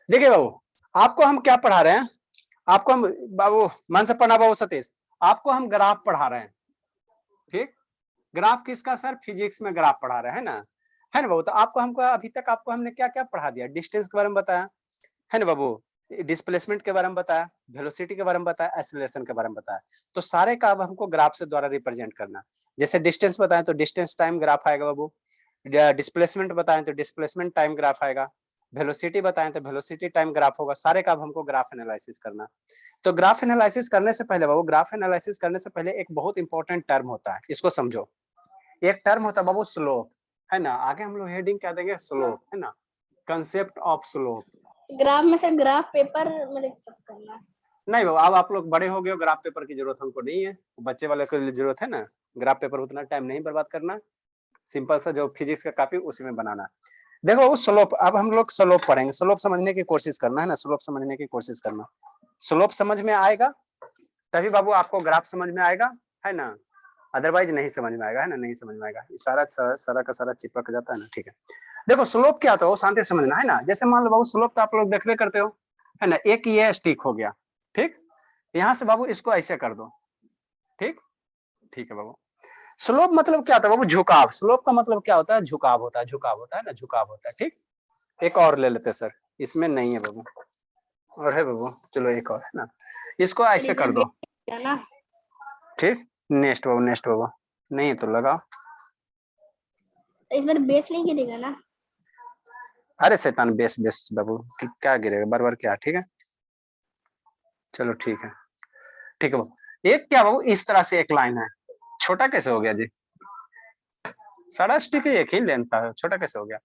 देखिए बाबू, आपको हम क्या पढ़ा रहे हैं, आपको हम बाबू मन से पढ़ना बाबू सतीश, आपको हम ग्राफ पढ़ा रहे हैं। ठीक, ग्राफ किसका सर, फिजिक्स में ग्राफ पढ़ा रहे हैं ना, है ना बाबू। तो आपको हमको अभी तक आपको हमने क्या क्या पढ़ा दिया, डिस्टेंस के बारे में बताया है ना बाबू, डिस्प्लेसमेंट के बारे में बताया, वेलोसिटी के बारे में बताया, एक्सीलरेशन के बारे में बताया। तो सारे का अब हमको ग्राफ से द्वारा रिप्रेजेंट करना। जैसे डिस्टेंस बताएं तो डिस्टेंस टाइम ग्राफ आएगा बाबू, डिस्प्लेसमेंट बताएं तो डिस्प्लेसमेंट टाइम ग्राफ आएगा, वेलोसिटी बताएं तो वेलोसिटी टाइम ग्राफ होगा। सारे का अब हमको ग्राफ एनालिसिस करना। तो ग्राफ एनालिसिस करने से पहले बाबू, ग्राफ एनालिसिस करने से पहले एक बहुत इंपॉर्टेंट टर्म होता है, इसको समझो। एक टर्म होता है बाबू स्लोप, है ना, आगे हम लोग हेडिंग क्या देंगे, स्लोप, है ना, कंसेप्ट ऑफ स्लोप। ग्राफ में से ग्राफ पेपर में लिख सकते हैं। नहीं बाबू, अब आप लोग बड़े हो गए हो, ग्राफ पेपर की जरूरत हमको नहीं है, बच्चे वाले को जरूरत है ना। ग्राफ पेपर उतना टाइम नहीं बर्बाद करना, सिंपल सा जो फिजिक्स का कॉपी उसी में बनाना। देखो वो स्लोप, अब हम लोग स्लोप पढ़ेंगे, स्लोप समझने की कोशिश करना है ना, स्लोप समझने की कोशिश करना। स्लोप समझ में आएगा तभी बाबू आपको ग्राफ समझ में आएगा, है ना, अदरवाइज नहीं समझ में आएगा, है ना, नहीं समझ में आएगा। सारा सारा का सारा चिपक जाता है ना। ठीक है, देखो स्लोप क्या होता है वो शांति से समझना, है ना। जैसे मान लो बाबू स्लोप तो आप लोग देखते करते हो, है ना, एक ये स्टिक हो गया, ठीक, यहाँ से बाबू इसको ऐसे कर दो, ठीक, ठीक है बाबू। स्लोप मतलब क्या होता है बाबू, झुकाव। स्लोप का मतलब क्या होता है, झुकाव होता है, झुकाव होता है ना, झुकाव होता है। ठीक, एक और ले लेते सर, इसमें नहीं है बाबू, और है बाबू, चलो एक और है ना, इसको ऐसे कर दो, ठीक, नेक्स्ट बाबू, नेक्स्ट बाबू, नहीं तो लगाओ, इस बार बेस नहीं गिरेगा ना। अरे शैतान, बेस बेस बाबू क्या गिरेगा बार बार क्या, ठीक है, चलो ठीक है, ठीक है बाबू। एक क्या बाबू, इस तरह से एक लाइन है, छोटा कैसे हो गया जी, सारा स्टिक एक ही लेंथ था, छोटा कैसे हो गया,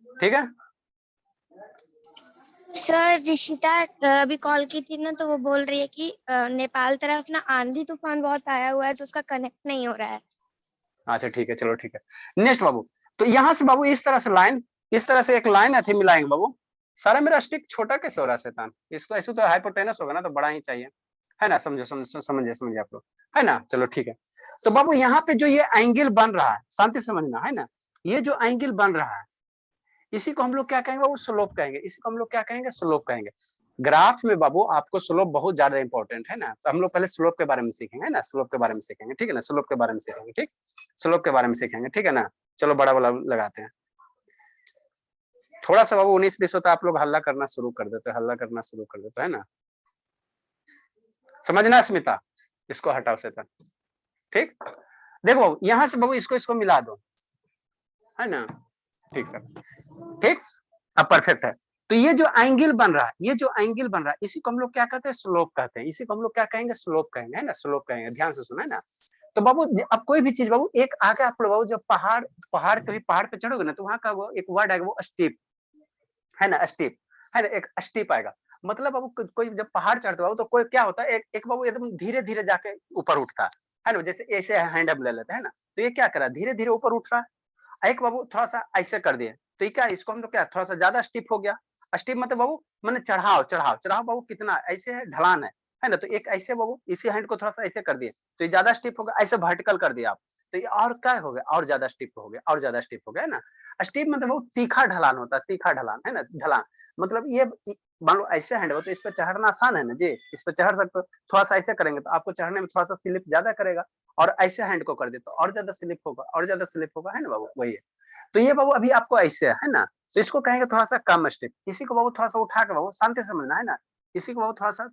ठीक है। सर ऋषिता अभी कॉल की थी ना, तो वो बोल रही है कि नेपाल तरफ ना आंधी तूफान बहुत आया हुआ है, तो उसका कनेक्ट नहीं हो रहा है। अच्छा ठीक है, चलो ठीक है, नेक्स्ट बाबू। तो यहाँ से बाबू इस तरह से लाइन, इस तरह से एक लाइन ऐसे मिलाएंगे बाबू। सारा मेरा स्टिक छोटा कैसे हो रहा है शैतान, इसको ऐसे तो हाइपोटेनस होगा ना, तो बड़ा ही चाहिए, है ना, समझो समझिए समझिए आप लोग, है ना, चलो ठीक है। तो बाबू यहाँ पे जो ये एंगल बन रहा है, शांति समझना, है ना, ये जो एंगल बन रहा है इसी को हम लोग क्या कहेंगे बाबू, स्लोप कहेंगे। इसी को हम लोग क्या कहेंगे, स्लोप कहेंगे। ग्राफ में बाबू आपको स्लोप बहुत ज्यादा इंपॉर्टेंट है ना, तो हम लोग पहले स्लोप के बारे में सीखेंगे, है ना, स्लोप के बारे में सीखेंगे, ठीक है ना, स्लोप के बारे में सीखेंगे, ठीक, स्लोप के बारे में सीखेंगे, ठीक है ना। चलो बड़ा वाला लगाते हैं। थोड़ा सा बाबू 19-20 होता है, आप लोग हल्ला करना शुरू कर देते, हल्ला करना शुरू कर देते, है ना, समझना स्मिता, इसको हटाओ शैतान, ठीक। देखो बाबू यहाँ से बाबू इसको इसको मिला दो, है ना, ठीक सर, ठीक, अब परफेक्ट है। तो ये जो एंगल बन रहा है, ये जो एंगल बन रहा है, इसी को हम लोग क्या कहते हैं, स्लोप कहते हैं। इसी को हम लोग क्या कहेंगे, स्लोप कहेंगे, है ना, स्लोप कहेंगे, ध्यान से सुना, है ना। तो बाबू अब कोई भी चीज बाबू, एक आगे आप लोग बाबू जब पहाड़, पहाड़ कभी पहाड़ पे चढ़ोगे ना, तो वहां का वो एक वर्ड आएगा, वो स्टीप, है ना, स्टीप, है ना, एक स्टीप आएगा। मतलब बाबू कोई जब पहाड़ चढ़ते बाबू, तो कोई क्या होता है, एक बाबू एकदम धीरे धीरे जाके ऊपर उठता है ना, जैसे ऐसे हैंड अप ले लेते हैं ना, तो ये क्या करा, धीरे धीरे ऊपर उठ रहा है। एक बाबू थोड़ा सा ऐसे कर दिए, तो ये क्या, इसको हम लोग क्या, थोड़ा सा ज्यादा स्टिप हो गया। स्टिप मतलब बाबू मैंने चढ़ाव, चढ़ाव चढ़ाव बाबू कितना, ऐसे है, ढलान है ना, तो एक ऐसे बाबू इसी हैंड को थोड़ा सा ऐसे कर दिए, तो ये ज्यादा स्टिप हो गया। ऐसे वर्टिकल कर दिया आप, तो ये और क्या हो गया, और ज्यादा स्टिप हो गया, और ज्यादा स्टिप हो गया, है ना। स्टिप मतलब वो तीखा ढलान होता है, तीखा ढलान, है ना, ढलान मतलब ये मान लो ऐसे हैंड हो, तो इस पर चढ़ना आसान है ना जी, इस पर चढ़ सकते हो। थोड़ा सा ऐसे करेंगे तो आपको चढ़ने में थोड़ा सा स्लिप ज्यादा करेगा, और ऐसे हैंड को कर दे तो और ज्यादा स्लिप होगा, और ज्यादा स्लिप होगा, है ना बाबू, वही है। तो ये बाबू अभी आपको ऐसे है ना, तो इसको कहेंगे थोड़ा सा कम स्टेप। इसी को बाबू थोड़ा सा उठा के बाबू शांति से समझना, है ना। इसी को बाबू थोड़ा सा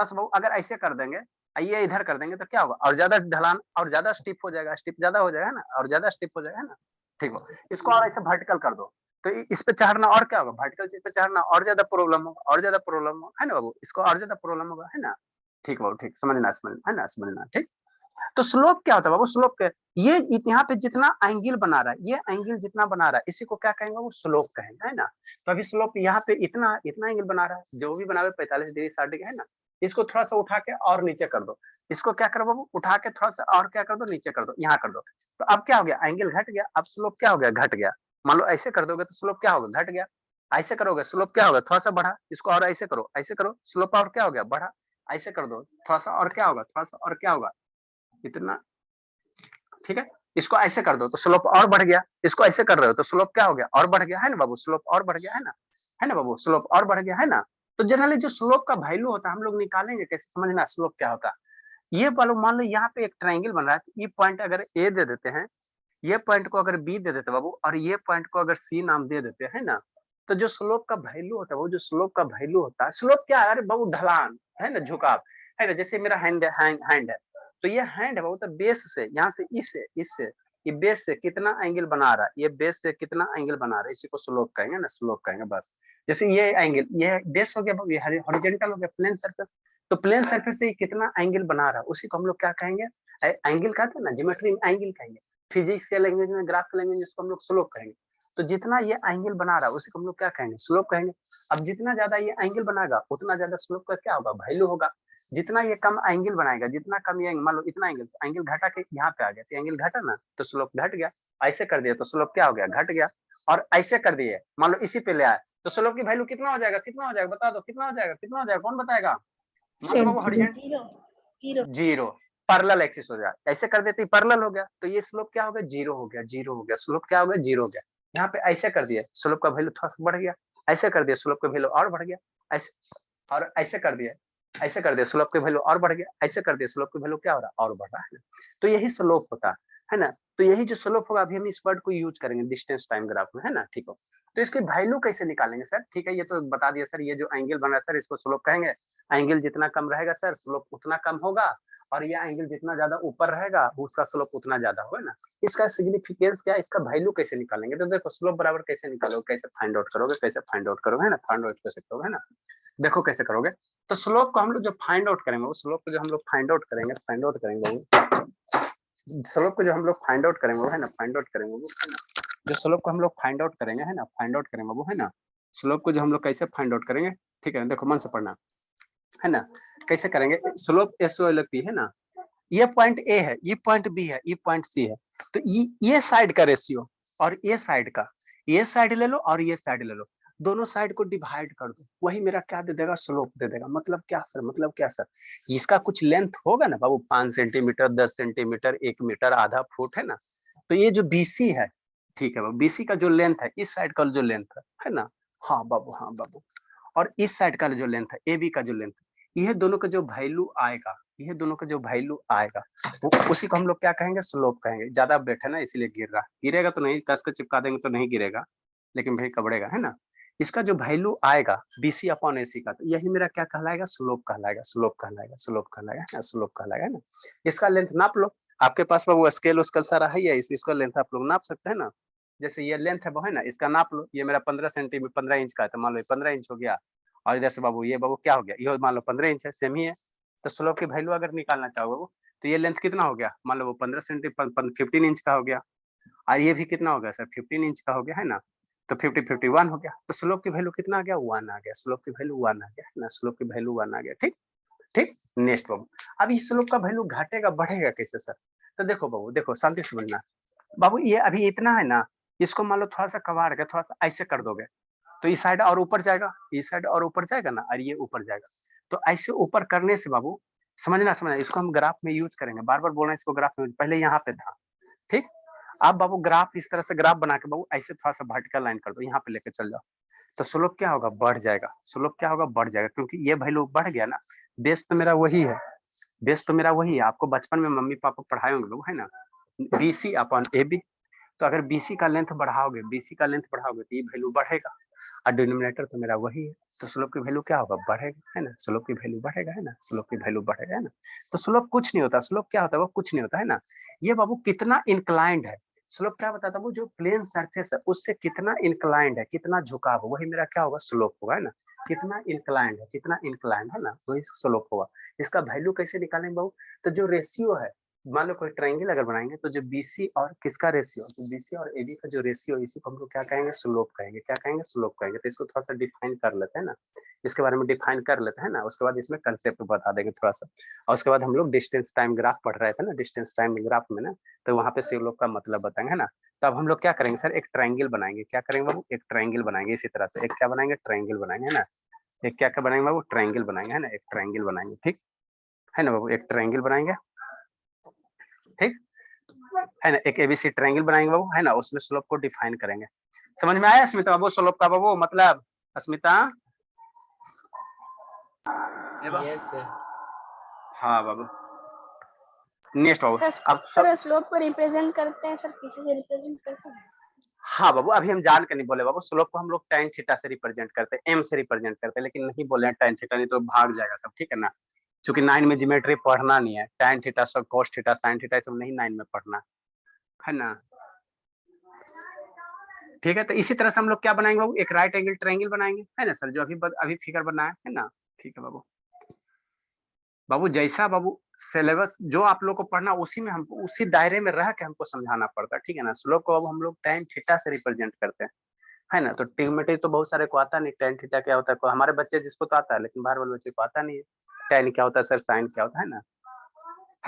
बाबू अगर ऐसे कर देंगे, ये इधर कर देंगे, तो क्या होगा, और ज्यादा ढलान, और ज्यादा स्टिप हो जाएगा, स्टिप ज्यादा हो जाएगा ना, और ज्यादा स्टिप हो जाएगा, है ना, ठीक हो। इसको और ऐसे वर्टिकल कर दो, तो इस पे चढ़ना और क्या होगा, वर्टिकल चीज पे चढ़ना और ज्यादा प्रॉब्लम होगा, और ज्यादा प्रॉब्लम होगा, है ना बाबू, इसको और ज्यादा प्रॉब्लम होगा, है ना, ठीक बाबू, ठीक, समझना समझना, है ना, समझना, ठीक। तो स्लोप क्या होता है बाबू, स्लोप के ये यहाँ पे जितना एंगल बना रहा है, ये एंगल जितना बना रहा है, इसी को क्या कहेंगे, वो स्लोप कहेंगे, है ना। तो अभी स्लोप यहाँ पे इतना इतना एंगल बना रहा है, जो भी बनावे 45 डिग्री 60 डिग्री, है ना। इसको थोड़ा सा उठा के और नीचे कर दो, इसको क्या करो बाबू, उठा के थोड़ा सा और क्या कर दो, नीचे कर दो, यहाँ कर दो। तो अब क्या हो गया, एंगल घट गया, अब स्लोप क्या हो गया, घट गया। मान लो ऐसे कर दोगे तो स्लोप क्या होगा, घट गया। ऐसे करोगे स्लोप क्या होगा, थोड़ा सा बढ़ा, इसको और ऐसे करो, ऐसे करो, स्लोप और क्या हो गया, बढ़ा। ऐसे कर दो थोड़ा सा, और क्या होगा, थोड़ा सा और क्या होगा, इतना, ठीक है। इसको ऐसे कर दो तो स्लोप और बढ़ गया, इसको ऐसे कर रहे हो तो स्लोप क्या हो गया, और बढ़ गया, है ना बाबू, स्लोप और बढ़ गया, है ना। है ना बाबू, स्लोप और बढ़ गया, है ना। तो जनरली जो स्लोप का वैल्यू होता है हम लोग निकालेंगे कैसे, समझना स्लोप क्या होता है। ये वालों मान लो यहाँ पे एक ट्रायंगल बन रहा है, तो ये पॉइंट अगर ए दे देते हैं, ये पॉइंट को अगर बी दे देते बाबू, और ये पॉइंट को अगर सी नाम दे देते हैं ना, तो जो स्लोप का वैल्यू होता है, वो जो स्लोप का वैल्यू होता है, स्लोप क्या है, अरे बाबू ढलान है ना, झुकाव है ना। जैसे मेरा हैंड है, तो ये हैंड है बाबू, तो बेस से यहाँ से इससे ये बेस से कितना एंगल बना रहा है, ये बेस से कितना एंगल बना रहा है, इसी को स्लोप कहेंगे ना, स्लोप कहेंगे बस। जैसे ये एंगल, ये बेस हो गया बाबू, ये हॉरिजॉन्टल हो गया प्लेन सर्फेस, तो प्लेन सर्फेस से कितना एंगल बना रहा है उसी को हम लोग क्या कहेंगे, एंगल कहते हैं ना, ज्योमेट्री एंगल कहेंगे। फिजिक्स के लैंग्वेज में, ग्राफ के लैंग्वेज में इसको हम लोग स्लोप कहेंगे। तो जितना ये एंगल बना रहा है उसी को हम लोग क्या कहेंगे, स्लोप कहेंगे। अब जितना ज्यादा ये एंगल बनाएगा उतना ज्यादा स्लोप का क्या होगा, वैल्यू होगा। जितना ये कम एंगल बनाएगा, जितना कम ये मान लो इतना एंगल, एंगल घटा के यहाँ पे आ गया, तो एंगल घटा ना, तो स्लोप घट गया। ऐसे कर दिया तो स्लोप क्या हो गया, घट गया। और ऐसे कर दिए, मान लो इसी पे ले आए, तो स्लोप की वैल्यू कितना हो जाएगा, कितना हो जाएगा, बता दो कितना हो जाएगा, कितना हो जाएगा, कौन बताएगा। मान लो बाबू horizontal zero zero zero, parallel axis हो जाए, ऐसे कर देते पैरेलल हो गया, तो ये स्लोप क्या हो गया, जीरो हो गया, जीरो हो गया, स्लोप क्या हो गया, जीरो हो गया। यहाँ पे ऐसे कर दिया, स्लोप का वैल्यू थोड़ा सा बढ़ गया, ऐसे कर दिया, स्लोप का वैल्यू और बढ़ गया, ऐसे और ऐसे कर दिया, ऐसे कर दिया, स्लोप का वैल्यू और बढ़ गया, ऐसे कर दिया, स्लोप का वैल्यू क्या हो रहा है, और बढ़ रहा है। तो यही स्लोप होता है ना। तो यही जो स्लोप होगा, अभी हम इस वर्ड को यूज करेंगे डिस्टेंस टाइम ग्राफ में, है ना, ठीक हो। तो इसकी वैल्यू कैसे निकालेंगे सर, ठीक है, ये तो बता दिया सर, ये जो एंगल बन रहा है सर, इसको स्लोप कहेंगे। एंगल जितना कम रहेगा सर, स्लोप उतना कम होगा, और ये एंगल जितना ज्यादा ऊपर रहेगा उसका स्लोप उतना ज्यादा होगा ना। इसका सिग्निफिकेंस क्या है, इसका वैल्यू कैसे निकालेंगे, तो देखो स्लोप बराबर कैसे निकालोगे, कैसे फाइंड आउट करोगे, कैसे फाइंड आउट करोगे, है ना, फाइंड आउट कैसे करोगे, है ना। देखो कैसे करोगे, तो स्लोप को हम लोग जो फाइंड आउट करेंगे, वो स्लोप को जो हम लोग फाइंड आउट करेंगे, स्लोप को जो हम लोग फाइंड आउट करेंगे वो है ना, फाइंड आउट करेंगे वो है ना, जो स्लोप को हम लोग फाइंड आउट करेंगे, है ना, फाइंड आउट करेंगे वो है ना, स्लोप को जो हम लोग कैसे फाइंड आउट करेंगे, ठीक है, देखो मन से पढ़ना, है ना। कैसे करेंगे, स्लोप एसओ लगती है ना, ये पॉइंट ए है, ये पॉइंट बी है, ये पॉइंट सी है, तो ये साइड का रेशियो और ये साइड का, ये साइड ले लो और ये साइड ले लो, दोनों साइड को डिवाइड कर दो, वही मेरा क्या दे देगा, स्लोप दे देगा। मतलब क्या सर, मतलब क्या सर, इसका कुछ लेंथ होगा ना बाबू, 5 सेंटीमीटर, 10 सेंटीमीटर, 1 मीटर, आधा फुट, है ना। तो ये जो बीसी है, ठीक है बाबू, बीसी का जो लेंथ है, इस साइड का जो लेंथ है ना, हाँ बाबू, हाँ बाबू, और इस साइड का जो लेंथ है, ए बी का जो लेंथ है, यह दोनों का जो वैल्यू आएगा, यह दोनों का जो वैल्यू आएगा, उसी को हम लोग क्या कहेंगे, स्लोप कहेंगे। ज्यादा वेट है ना इसलिए गिर रहा, गिरेगा तो नहीं, कस के चिपका देंगे तो नहीं गिरेगा, लेकिन भाई कबड़ेगा, है ना। इसका जो वैल्यू आएगा बीसी अपॉन एसी का, तो यही मेरा क्या कहलाएगा, स्लोप कहलाएगा, स्लोप कहलाएगा, स्लोप कहलाएगा, स्लोप कहलाएगा ना। इसका लेंथ नाप लो, आपके पास वो स्केल उसकल सारा है, इसका लेंथ आप लोग नाप सकते हैं ना। जैसे ये लेंथ है वो है ना, इसका नाप लो, ये मेरा 15 सेंटीमीटर 15 इंच का है, तो मान लो 15 इंच हो गया, और इधर से बाबू ये बाबू क्या हो गया, ये मान लो 15 इंच है, सेम ही है। तो स्लोप की वैल्यू अगर निकालना चाहोगे वो, तो ये लेंथ कितना हो गया, मान लो वो 15 सेंटीमीटर 15 इंच का हो गया, और ये भी कितना हो गया सर, 15 इंच का हो गया, है ना। तो 51 हो गया, तो स्लोप की वैल्यू कितना आ गया, 1 आ गया, स्लोप की वैल्यू 1 आ गया, है ना, स्लोप की वैल्यू 1 आ गया, ठीक ठीक। नेक्स्ट बाबू, अब इस स्लोप का वैल्यू घटेगा बढ़ेगा कैसे सर, तो देखो बाबू, देखो शांति से समझना बाबू, ये अभी इतना है ना, इसको मान लो थोड़ा सा कबाड़ के थोड़ा सा ऐसे कर दोगे, तो इस साइड और ऊपर जाएगा, इस साइड और ऊपर जाएगा ना, और ये ऊपर जाएगा। तो ऐसे ऊपर करने से बाबू, समझना समझना, इसको हम ग्राफ में यूज करेंगे, बार बार बोलना इसको ग्राफ में, पहले यहाँ पे था, ठीक। अब बाबू ग्राफ इस तरह से ग्राफ बना के बाबू ऐसे थोड़ा सा वर्टिकल लाइन कर दो, यहाँ पे लेके चल जाओ, तो स्लोप क्या होगा, बढ़ जाएगा, स्लोप क्या होगा, बढ़ जाएगा, क्योंकि ये वैल्यू बढ़ गया ना। बेस तो मेरा वही है, बेस तो मेरा वही है, आपको बचपन में मम्मी पापा पढ़ाए होंगे लोग, है ना, बीसी अपॉन ए बी। तो अगर बीसी का लेंथ बढ़ाओगे, बीसी का लेंथ बढ़ाओगे, तो ये वैल्यू बढ़ेगा, और डिनोमिनेटर तो मेरा वही है, तो स्लोप की वैल्यू क्या होगा, बढ़ेगा, है ना, स्लोप की वैल्यू बढ़ेगा, है ना, स्लोप की वैल्यू बढ़ेगा, है ना। तो स्लोप कुछ नहीं होता, स्लोप क्या होता है, वो कुछ नहीं होता, है ना। ये बाबू कितना इंक्लाइंड है, स्लोप क्या बताता है, वो जो प्लेन सरफेस है उससे कितना इंक्लाइंड है, कितना झुकाव है, वही मेरा क्या होगा, स्लोप होगा, है ना। कितना इंक्लाइंड है, कितना इंक्लाइंड है ना, वही स्लोप होगा। इसका वैल्यू कैसे निकालेंगे बाबू, तो जो रेशियो है, मान लो कोई ट्रायंगल अगर बनाएंगे, तो जो बीसी और किसका रेशियो, तो बीसी और एबी का जो रेशियो, इसी को हम लोग क्या कहेंगे, स्लोप कहेंगे, क्या कहेंगे, स्लोप कहेंगे। तो इसको थोड़ा सा डिफाइन कर लेते हैं ना, इसके बारे में डिफाइन कर लेते हैं ना, उसके बाद इसमें कंसेप्ट बता देंगे थोड़ा सा, और उसके बाद हम लोग डिस्टेंस टाइम ग्राफ पढ़ रहे थे ना, डिस्टेंस टाइम ग्राफ में ना, तो वहाँ पे स्लोप का मतलब बताएंगे, है ना। तो अब हम लोग क्या करेंगे सर, एक ट्रायंगल बनाएंगे, क्या करेंगे बाबू, एक ट्रायंगल बनाएंगे, इसी तरह से एक क्या बनाएंगे, ट्रायंगल बनाएंगे, है ना। एक क्या क्या बनाएंगे बाबू, ट्रायंगल बनाएंगे, है ना, एक ट्रायंगल बनाएंगे, ठीक है ना बाबू, एक ट्रायंगल बनाएंगे, ठीक है ना, एक एबीसी ट्रायंगल बनाएंगे बाबू, है ना, उसमें स्लोप को डिफाइन करेंगे। समझ में आया स्मिता बाबू, स्लोप का बाबू मतलब, अस्मिता? Yes sir. हाँ बाबू, नेक्स्ट बाबू। अब सर स्लोप को रिप्रेजेंट करते हैं सर, किसी से रिप्रेजेंट करते हैं? हाँ बाबू, अभी हम जान के नहीं बोले बाबू, स्लोप को हम लोग tan थीटा से रिप्रेजेंट करते हैं, m से रिप्रेजेंट करते हैं, लेकिन नहीं बोले tan थीटा, नहीं तो भाग जाएगा सब, ठीक है ना। क्योंकि 9 में ज्योमेट्री पढ़ना नहीं है, tan थीटा सब cos थीटा sin थीटा सब नहीं 9 में पढ़ना है ना। ठीक है, तो इसी तरह से हम लोग क्या बनाएंगे बाबू, एक राइट एंगल ट्रायंगल बनाएंगे, है ना सर, जो अभी फिगर बनाया है ना। ठीक है बाबू। बाबू जैसा बाबू सिलेबस जो आप लोग को पढ़ना, उसी में हमको उसी दायरे में रह के हमको समझाना पड़ता है, ठीक है ना। स्लोप को अब हम लोग tan थीटा से रिप्रेजेंट करते हैं, है ना। तो ट्रिग्नोमेट्री तो बहुत सारे को आता नहीं, tan थीटा क्या होता है, हमारे बच्चे जिसको तो आता है, लेकिन बाहर वाले बच्चे को आता नहीं है। tan क्या होता है सर, sin क्या होता है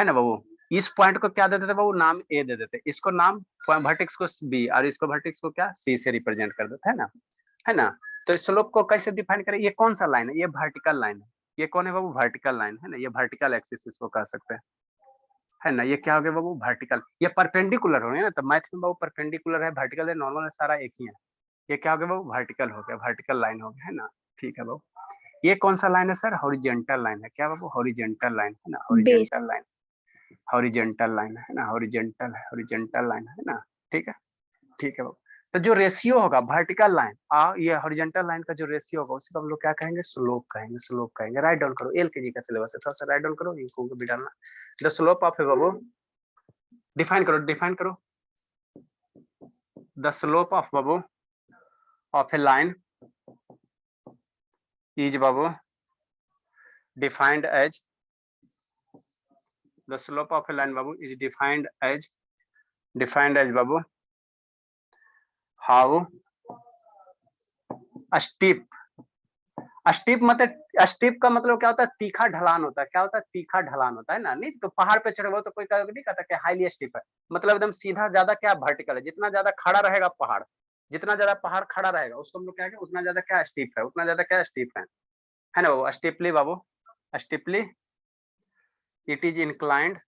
ना बाबू। इस पॉइंट को क्या दे देते बाबू, नाम A दे देते, इसको नाम वर्टेक्स को B और इसको वर्टेक्स को क्या C से रिप्रेजेंट कर देते, है ना। तो स्लोप को कैसे डिफाइन करें, ये कौन सा लाइन है, ये वर्टिकल लाइन है। ये कौन है बाबू, वर्टिकल लाइन, है ना। ये वर्टिकल एक्सिस इसको कह सकते हैं, है ना। ये क्या हो गया बाबू, वर्टिकल। ये परपेंडिकुलर हो गया ना, तो मैथ में बाबू परपेंडिकुलर है, वर्टिकल है, नॉर्मल है, सारा एक ही है। ये क्या हो गया बाबू, वर्टिकल हो गया, वर्टिकल लाइन हो गया, है ना। ठीक है बाबू। ये कौन सा लाइन है सर, हॉरिजॉन्टल लाइन है। क्या बाबू, हॉरिजॉन्टल लाइन, है ना, हॉरिजॉन्टल लाइन, हॉरिजॉन्टल लाइन है ना, हॉरिजॉन्टल है, हॉरिजॉन्टल लाइन है ना। ठीक है, ठीक है बाबू। तो जो रेशियो होगा वर्टिकल लाइन और ये हॉरिजॉन्टल लाइन का जो रेशियो होगा, उसी को हम लोग क्या कहेंगे, स्लोप कहेंगे, स्लोप कहेंगे। राइट डाउन करो, एलकेजी का सिलेबस है, थोड़ा सा राइट डाउन करो, इनको भी डालना। द स्लोप ऑफ ए बाबू, डिफाइन करो, डिफाइन करो। द स्लोप ऑफ बाबू ऑफ ए लाइन इज बाबू defined as, the slope of a line babu is defined as babu how steep, steep मतलब, स्टीप का मतलब क्या होता है, तीखा ढलान होता है। क्या होता है, तीखा ढलान होता है ना। नहीं तो पहाड़ पे चढ़े हो तो कोई नहीं कहता कि हाईली स्टीप है, मतलब एकदम सीधा, ज्यादा क्या वर्टिकल है। जितना ज्यादा खड़ा रहेगा पहाड़, जितना ज्यादा पहाड़ खड़ा रहेगा, उसको हम लोग क्या है, उतना ज्यादा क्या स्टीप है, उतना ज्यादा क्या स्टीप है ना बाबू। स्टीपली बाबू, steeply it is inclined,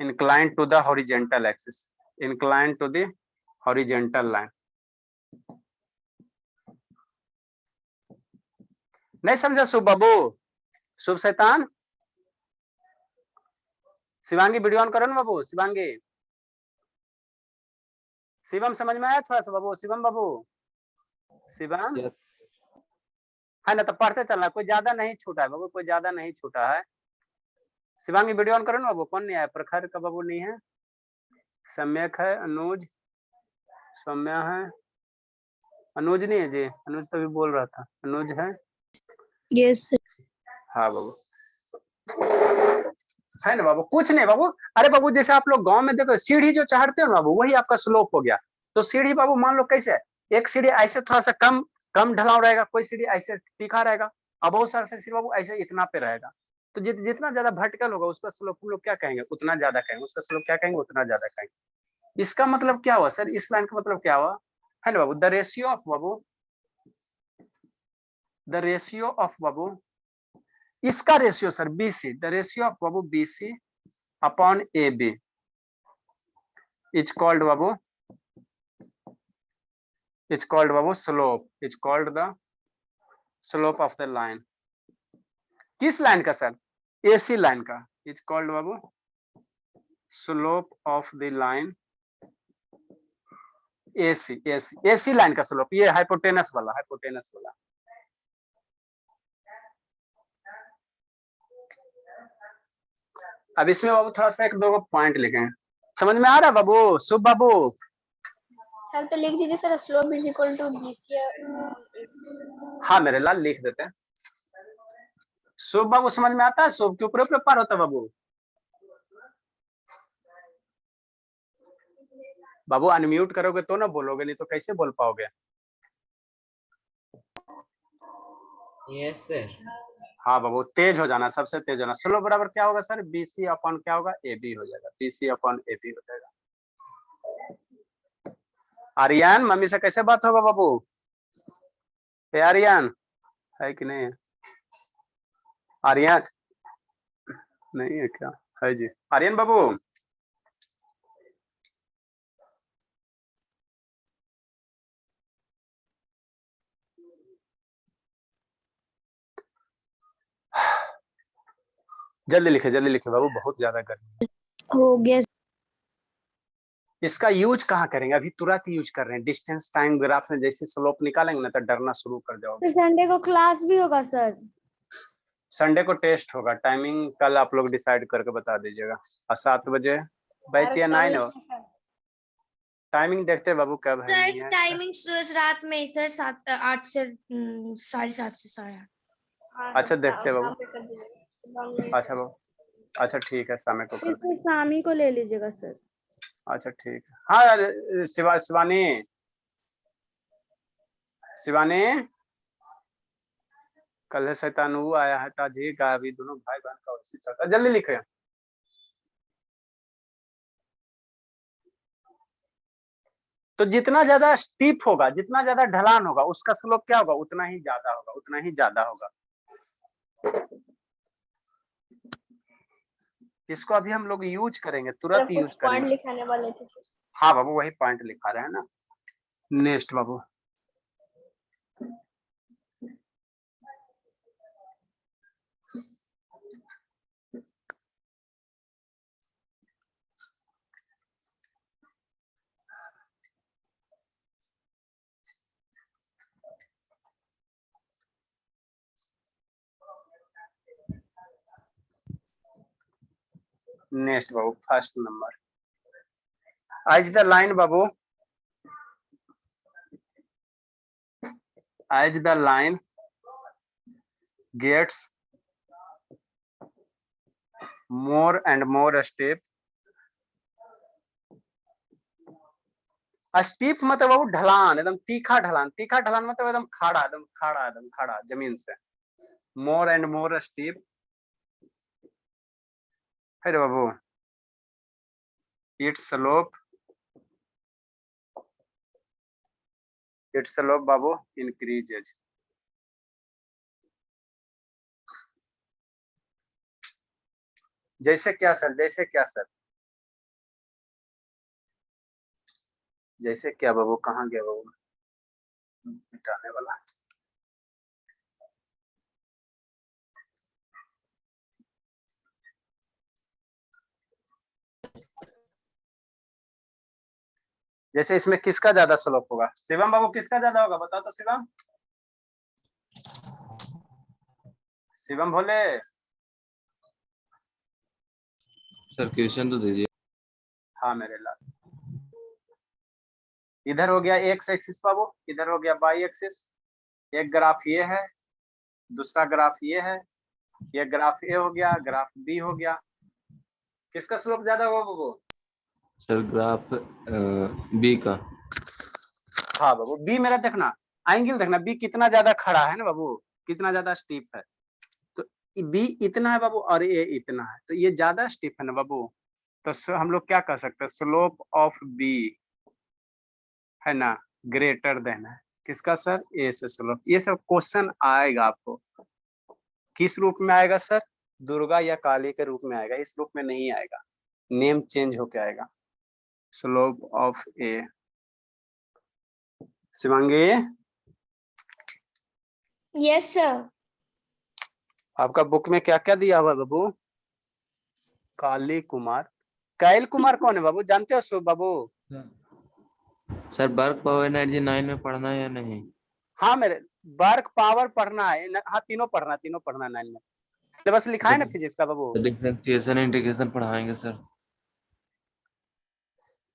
inclined to the horizontal axis, inclined to the horizontal line। नहीं समझा शुभ बाबू, शुभ शैतान, शिवांगी वीडियो ऑन करो ना बाबू, शिवांगी। शिवम समझ में आया थोड़ा सा बाबू, शिवम बाबू, शिवम है ना। तो पढ़ते चलना, कोई ज्यादा नहीं छूटा है बाबू, कोई ज्यादा नहीं छूटा है। शिवांगी वीडियो ऑन करो ना बाबू। कौन नहीं आया, प्रखर का बाबू नहीं है, सम्यक है, अनुज, सौम्या है, अनुज नहीं है जी, अनुज तो भी बोल रहा था, अनुज है। यस हाँ बाबू, है ना बाबू, कुछ नहीं बाबू। अरे बाबू जैसे आप लोग गांव में देखो, सीढ़ी जो चढ़ते हो ना बाबू, वही आपका स्लोप हो गया। तो सीढ़ी बाबू मान लो कैसे है, एक सीढ़ी ऐसे थोड़ा सा कम कम ढलाव रहेगा, कोई सीढ़ी ऐसे तीखा रहेगा, और बहुत सारा सीढ़ी बाबू ऐसे इतना पे रहेगा। तो जितना ज्यादा वर्टिकल होगा उसका स्लोप हम लोग क्या कहेंगे, उतना ज्यादा कहेंगे, उसका स्लोप क्या कहेंगे, उतना ज्यादा कहेंगे। इसका मतलब क्या हुआ सर, इस लाइन का मतलब क्या हुआ, है ना बाबू, द रेशियो ऑफ बाबू, द रेशियो ऑफ बाबू, इसका ratio sir BC, the ratio of बाबू BC upon AB is called बाबू, इज कॉल्ड बाबू slope, is called the slope of the line. किस लाइन का सर, AC लाइन का, is called बाबू slope of the line AC line का slope, ये hypotenuse वाला, हाइपोटेनस वाला। अब इसमें बाबू थोड़ा सा एक दो पॉइंट लिखे, समझ में आ रहा है बाबू, शुभ बाबू। सर तो लिख दीजिए sir, slope is equal to BC। हाँ मेरे लाल लिख देते हैं। शुभ बाबू समझ में आता है, शुभ के ऊपर पार होता है बाबू। बाबू अनम्यूट करोगे तो ना बोलोगे, नहीं तो कैसे बोल पाओगे। Yes sir. हाँ बाबू तेज हो जाना, सबसे तेज होना। स्लोप बराबर क्या होगा सर, BC अपॉन क्या होगा, AB हो जाएगा, BC अपॉन AB हो जाएगा। आर्यन मम्मी से कैसे बात होगा बाबू, आर्यन है कि नहीं है, आर्यन नहीं है क्या, है जी आर्यन बाबू। जल्दी लिखे बाबू, बहुत ज्यादा गर्मी। हो गया। इसका यूज कहाँ करेंगे, अभी तुरंत यूज कर रहे हैं। डिस्टेंस टाइम ग्राफ में जैसे स्लोप निकालेंगे ना तो डरना शुरू कर जाओगे। तो संडे को क्लास भी होगा सर? संडे को टेस्ट होगा, टाइमिंग कल आप लोग डिसाइड करके बता दीजिएगा। और 7 बजे बैच या 9 हो, टाइमिंग देखते हैं बाबू कब है नहीं सर है। टाइमिंग रात में सर 8 से 7:30 से 8:30। अच्छा देखते हैं बाबू। अच्छा बाबू, अच्छा ठीक है, शाम को कर देंगे। शाम ही को ले लीजिएगा सर। अच्छा ठीक है। हाँ यार, शिवानी शिवानी, कल है शैतान वो आया है ताजी का, अभी दोनों भाई बहन का वैसे चलता है। जल्दी लिखे। तो जितना ज्यादा स्टीप होगा, जितना ज्यादा ढलान होगा, उसका स्लोप क्या होगा, उतना ही ज्यादा होगा, उतना ही ज्यादा होगा। इसको अभी हम लोग यूज करेंगे, तुरंत यूज करेंगे। लिखाने वाले थे सर। हाँ बाबू, वही पॉइंट लिखा रहे हैं ना। नेक्स्ट बाबू, नेक्स्ट बाबू, फर्स्ट नंबर। आज the line Babu, as the line gets more and more steep, steep मतलब वो ढलान, एकदम तीखा ढलान। तीखा ढलान मतलब एकदम खड़ा, एकदम खड़ा, एकदम खड़ा जमीन से। मोर एंड मोर स्टीप है बाबू, इट्स स्लोप बाबू इंक्रीजेज। जैसे क्या सर, जैसे क्या सर, जैसे क्या बाबू, कहाँ गया बाबू मिटाने वाला। जैसे इसमें किसका ज्यादा स्लोप होगा शिवम बाबू, किसका ज्यादा होगा बताओ तो शिवम। शिवम भोले, सर क्वेश्चन तो दीजिए। हाँ मेरे लाल। इधर हो गया एक्स एक्सिस बाबू, इधर हो गया वाई एक्सिस। एक ग्राफ ये है, दूसरा ग्राफ ये है। ये ग्राफ ए हो गया, ग्राफ बी हो गया। किसका स्लोप ज्यादा होगा बाबू? सर ग्राफ बी का। हाँ बाबू, बी मेरा देखना, एंगल देखना, बी कितना ज्यादा खड़ा है ना बाबू, कितना ज्यादा स्टीप है। तो बी इतना है बाबू और ए इतना है, तो ये ज्यादा स्टीप है ना बाबू। तो हम लोग क्या कर सकते हैं, स्लोप ऑफ बी है ना ग्रेटर देन है किसका सर, ए से स्लोप। ये सब क्वेश्चन आएगा आपको, किस रूप में आएगा सर, दुर्गा या काली के रूप में आएगा, इस रूप में नहीं आएगा, नेम चेंज होके आएगा। Slope of A. Shivangi, yes sir. आपका बुक में क्या क्या दिया हुआ है बाबू? काली कुमार, कैल कुमार कौन है बाबू, जानते हो शुभ बाबू? सर वर्क पावर एनर्जी 9 में पढ़ना है या नहीं? हाँ मेरे, वर्क पावर पढ़ना है हाँ, तीनों पढ़ना, तीनों पढ़ना 9 में। सिलेबस लिखा है ना फिजिक्स का बाबू। डिफरेंशिएशन इंटीग्रेशन पढ़ाएंगे सर।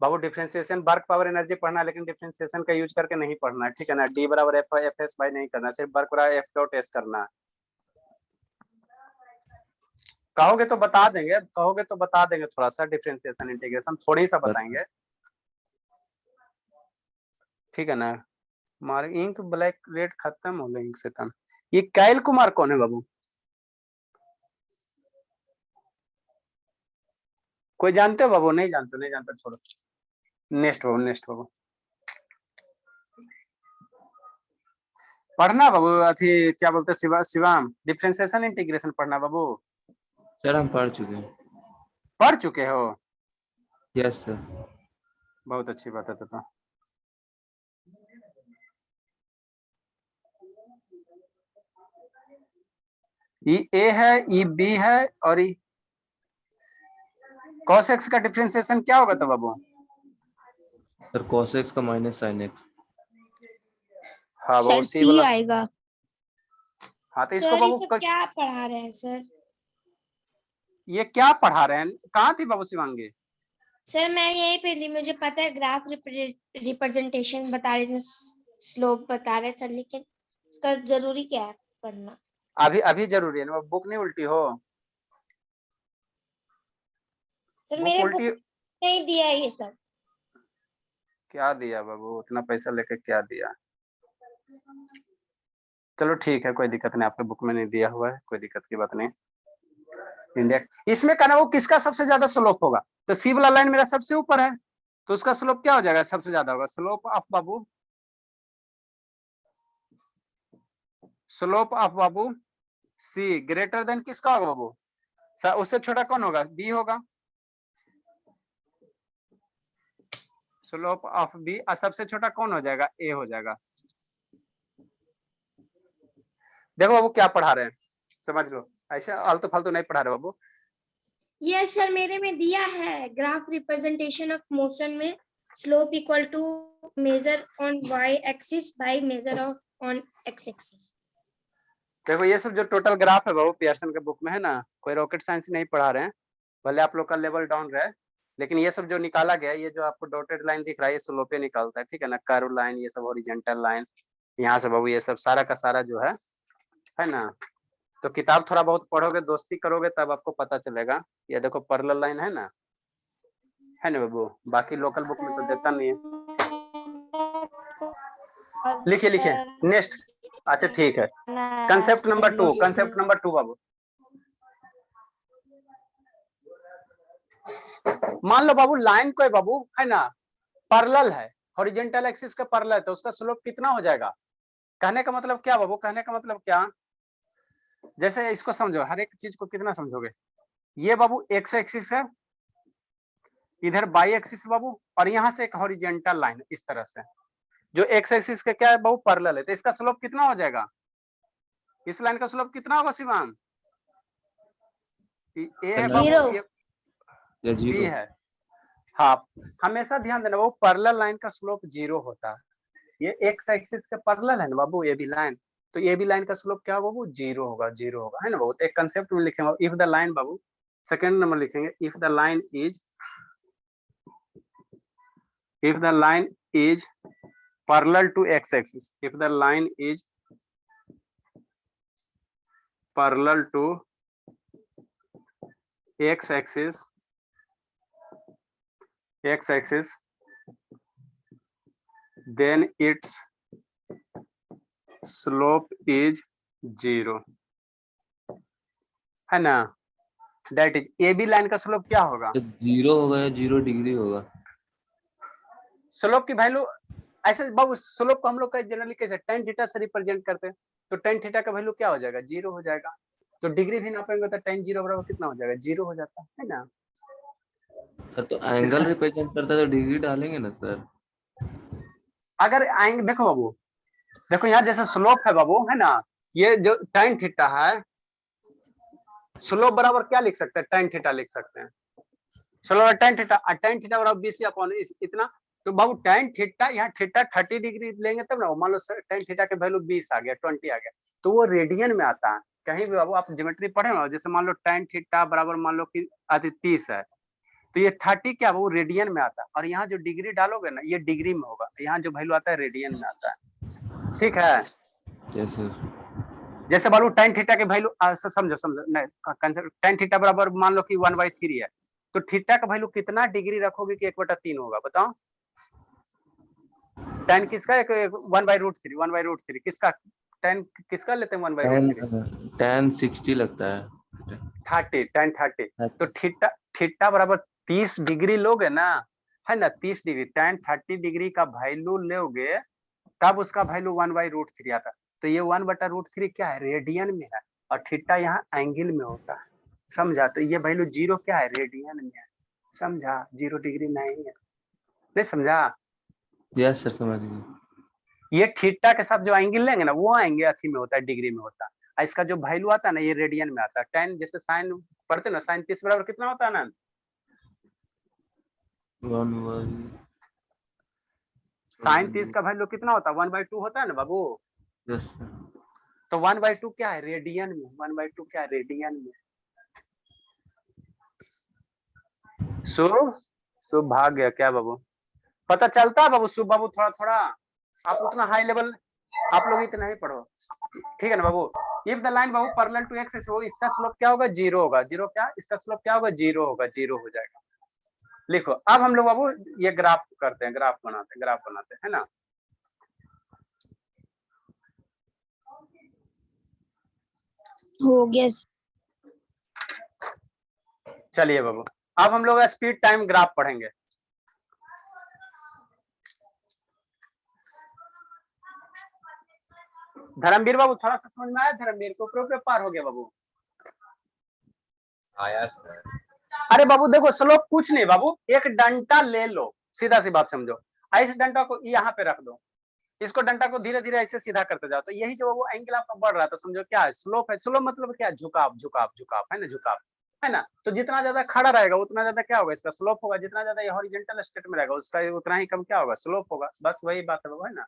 बाबू डिफरेंशिएशन वर्क पावर एनर्जी पढ़ना है, लेकिन डिफरेंशिएशन का यूज करके नहीं पढ़ना है, ठीक है ना। डी बराबर एफ एस बाई नहीं करना, सिर्फ वर्क बराबर एफ डॉट एस करना है। कहोगे तो बता देंगे, कहोगे तो बता देंगे, थोड़ा सा डिफरेंशिएशन इंटीग्रेशन थोड़ी सा बताएंगे, ठीक है ना। हमारे इंक ब्लैक रेड खत्म हो गई इंक से तन। ये कैल कुमार कौन है बाबू, कोई जानते हो बाबू? नहीं जानते, नहीं जानते, छोड़ो। नेक्स्ट बाबू, नेक्स्ट बाबू पढ़ना बाबू, अथी क्या बोलते हैं शिवाम, डिफरेंशिएशन इंटीग्रेशन पढ़ना बाबू। सर हम पढ़ चुके हैं। पढ़ चुके हो? Yes sir. बहुत अच्छी बात है। तो ई ए है, ई बी है, और ई cos x का डिफरेंशिएशन क्या होगा तो बाबू? सर cos x का माइनस sin x। हाँ बाबू, सर सी सी वाला। आएगा। हाँ तो इसको सर ये बाबू सब क्या पढ़ा रहे हैं सर? ये क्या पढ़ा रहे हैं? कहाँ थी बाबू शिवांगी? सर मैं यहीं पे थी, मुझे पता है ग्राफ रिप्रेजेंटेशन बता रहे हैं, स्लोप बता रहे हैं सर, लेकिन इसका जरूरी क्या है पढ़ना? अभी अभी जरूरी है ना, बुक नहीं उल्टी हो। सर बुक मेरे बुक उल्टी नहीं दिया है ये सब। क्या दिया बाबू? उतना पैसा लेके क्या दिया? चलो ठीक है, कोई दिक्कत नहीं, आपके बुक में नहीं दिया हुआ है, कोई दिक्कत की बात नहीं। इंडिया इसमें कहना वो किसका सबसे ज्यादा स्लोप होगा? तो सी वाला लाइन मेरा सबसे ऊपर है, तो उसका स्लोप क्या हो जाएगा? सबसे ज्यादा होगा स्लोप ऑफ बाबू, स्लोप ऑफ बाबू सी ग्रेटर देन किसका होगा बाबू? उससे छोटा कौन होगा? बी होगा। स्लोप ऑफ बी, और सबसे छोटा कौन हो जाएगा? ए हो जाएगा। देखो बाबू क्या पढ़ा रहे हैं, समझ लो, ऐसे आलतू फालतू नहीं पढ़ा रहे बाबू। यस सर, मेरे में दिया है ग्राफ रिप्रेजेंटेशन ऑफ मोशन में slope equal to measure on Y axis by measure of on X axis. देखो ये सब जो टोटल ग्राफ है बाबू पियर्सन के बुक में है ना, कोई रॉकेट साइंस नहीं पढ़ा रहे हैं, भले आप लोग का लेवल डाउन रहे, लेकिन ये सब जो निकाला गया है, ये जो आपको डॉटेड लाइन दिख रहा है, ये स्लोपे निकालता है, ठीक है ना? कर्व लाइन, ये सब हॉरिजॉन्टल लाइन, यहाँ से बाबू ये सब सारा का सारा जो है ना, तो किताब थोड़ा बहुत पढ़ोगे, दोस्ती करोगे, तब आपको पता चलेगा। ये देखो पैरेलल लाइन है ना बाबू, बाकी लोकल बुक में तो देता नहीं है। लिखिए लिखिए नेक्स्ट। अच्छा ठीक है, कंसेप्ट नंबर 2, कंसेप्ट नंबर 2 बाबू। मान लो बाबू लाइन को है बाबू, है ना, पैरेलल है, हॉरिजॉन्टल एक्सिस का पैरेलल है, तो उसका स्लोप कितना हो जाएगा? कहने का मतलब क्या बाबू? कहने का मतलब क्या, जैसे इसको समझो, हर एक चीज को कितना समझोगे। ये बाबू एक्स एक्सिस है, इधर बाई एक्सिस बाबू, और यहाँ से एक हॉरिजॉन्टल लाइन इस तरह से, जो एक्स एक्सिस के क्या है बाबू? पैरेलल है, तो इसका स्लोप कितना हो जाएगा? इस लाइन का स्लोप कितना होगा शिवांग? ए है बाबू, जीरो। ये या बी जीरो। है। हाँ, हमेशा ध्यान देना वो पैरेलल लाइन का स्लोप जीरो होता है। ये एक्स एक्सिस के पैरेलल है ना बाबू ये भी लाइन, तो ये भी लाइन का स्लोप क्या होगा बाबू? जीरो होगा, जीरो होगा, है ना बाबू? तो एक कंसेप्ट में लिखेंगे इफ द लाइन बाबू, सेकंड नंबर लिखेंगे, if the line is parallel to x axis, if the line is parallel to x axis then its slope is zero, है ना? That is A B line का slope क्या होगा? तो zero होगा या 0 डिग्री होगा? स्लोप की वैल्यू ऐसे बाबू, स्लोप को हम लोग का जनरली कैसे tan थीटा से रिप्रेजेंट करते हैं, तो tan थीटा का वैल्यू क्या हो जाएगा? जीरो हो जाएगा। तो डिग्री भी नापेंगे तो tan जीरो बराबर कितना हो जाएगा? जीरो हो जाता है ना? सर तो एंगल रिप्रेजेंट करता है तो डिग्री डालेंगे ना सर? अगर आएंगे, देखो बाबू, देखो यहाँ जैसे स्लोप है बाबू, है ना, ये जो tan थीटा है, स्लोप बराबर क्या लिख सकते हैं? tan थीटा लिख सकते हैं। स्लोप tan थीटा बराबर BC अपॉन इतना, तो बाबू tan थीटा, यहाँ थीटा 30 डिग्री लेंगे तब ना, मान लो tan थीटा के वैल्यू 20 आ गया, 20 आ गया, तो वो रेडियन में आता है। कहीं भी बाबू आप ज्योमेट्री पढ़े ना, जैसे मान लो tan थीटा बराबर मान लो कि 30 है, तो ये 30 क्या वो रेडियन में आता है, और यहाँ जो डिग्री डालोगे ना, ये डिग्री में होगा, यहाँ जो वैल्यू आता है रेडियन में आता है, ठीक है? जैसे मान लो tan थीटा के वैल्यू समझो नहीं, tan थीटा बराबर मान लो कि 1/3 है, तो थीटा का वैल्यू कितना डिग्री रखोगे कि 1/3 होगा? बताओ। tan किसका? 1/√3 किसका? tan किसका लेते हैं 1/√3? tan 60 लगता है। 30, tan 30, तो थीटा बराबर 30 डिग्री लोगे ना, है ना, 30 डिग्री, tan 30 डिग्री का वैल्यू लोगे, तब उसका वैल्यू 1/√3 आता है। तो ये 1/√3 क्या है? रेडियन में है, और थीटा यहाँ एंगल में होता है, समझा? तो ये वैल्यू जीरो क्या है? रेडियन में है, समझा? 0 डिग्री नहीं है, नहीं समझा? यस सर समझ गए। ये थीटा के साथ जो एंगल लेंगे ना, वो एंगल अथी में होता है, डिग्री में होता है, और इसका जो वैल्यू आता है ना ये रेडियन में आता है। 10 जैसे साइन पढ़ते ना, साइन 30 बराबर कितना होता है ना? 1/2। साइन 30 का वैल्यू कितना होता है? 1/2 होता है ना बाबू। Yes sir. तो 1/2 क्या है? रेडियन में। 1/2 क्या है? रेडियन में। शुभ भाग गया क्या बाबू? पता चलता है बाबू? शुभ बाबू थोड़ा थोड़ा, आप उतना हाई लेवल आप लोग इतना ही पढ़ो, ठीक है ना बाबू। इफ द लाइन बाबू पैरेलल टू एक्स हो, इसका स्लोप क्या होगा? 0 होगा। 0 क्या? इसका स्लोप क्या होगा? 0 होगा। 0 हो जाएगा। लिखो। अब हम लोग बाबू ये ग्राफ करते हैं, ग्राफ बनाते हैं ना। हो गया। चलिए बाबू, अब हम लोग स्पीड टाइम ग्राफ पढ़ेंगे। धर्मवीर बाबू थोड़ा सा समझ में आया? धर्मवीर को ऊपर पार हो गया बाबू? आया सर। अरे बाबू देखो, स्लोप कुछ नहीं बाबू, एक डंडा ले लो, सीधा सी बात समझो। इस डंडा को यहाँ पे रख दो, इसको डंडा को धीरे धीरे ऐसे सीधा करते जाओ, तो यही जो वो एंगल आपका बढ़ रहा है, तो समझो क्या है? स्लोप है। स्लोप मतलब क्या? झुकाव है ना, झुकाव है ना। तो जितना ज्यादा खड़ा रहेगा उतना ज्यादा क्या होगा? इसका स्लोप होगा। जितना ज्यादा हॉरिजॉन्टल स्टेट में रहेगा उसका उतना ही कम क्या होगा? स्लोप होगा। बस वही बात है बाबू, है ना।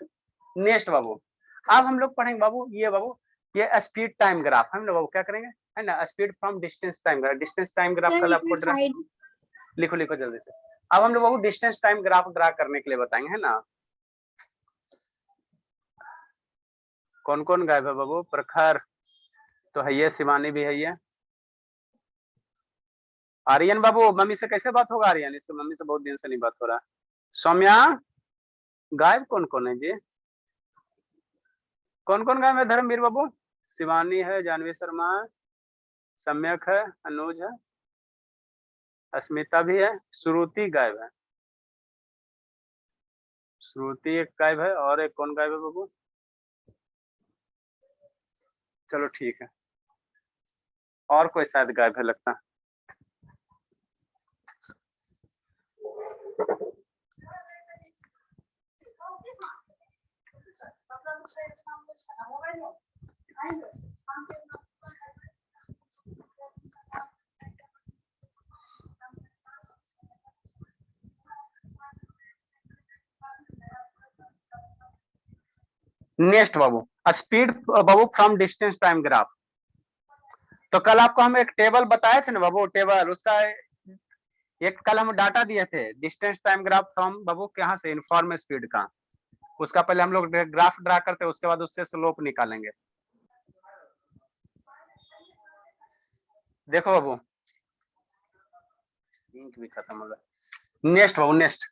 नेक्स्ट बाबू, अब हम लोग पढ़ेंगे बाबू ये स्पीड टाइम ग्राफ। हम लोग बाबू क्या करेंगे, है ना, speed from distance time graph. Distance time graph कल आपको लिखो जल्दी से। अब हम लोग बाबू डिस्टेंस टाइम ग्राफ ड्रा करने के लिए बताएंगे, है ना। कौन कौन गायब है बाबू? प्रखर तो है ये, शिवानी भी है ये। आर्यन बाबू मम्मी से कैसे बात होगा? आर्यन, इससे मम्मी से बहुत दिन से नहीं बात हो रहा। सौम्या गायब कौन कौन है जी? कौन कौन गायब है? धर्मवीर बाबू, शिवानी है, जानवी शर्मा है, सम्यक है, अनुज है, अस्मिता भी है, श्रुति गायब है। श्रुति एक गायब है, और एक कौन गायब है बाबू? चलो ठीक है, और कोई शायद गायब है लगता है। नेक्स्ट बाबू, स्पीड बाबू फ्रॉम डिस्टेंस टाइम ग्राफ। तो कल आपको हम एक टेबल बताए थे ना बाबू, टेबल उसका एक कल हम डाटा दिए थे, डिस्टेंस टाइम ग्राफ फ्रॉम बाबू कहाँ से? यूनिफॉर्म स्पीड का। उसका पहले हम लोग ग्राफ ड्रा करते हैं, उसके बाद उससे स्लोप निकालेंगे। देखो बाबू, इंक भी खत्म हो गया। नेक्स्ट बाबू, नेक्स्ट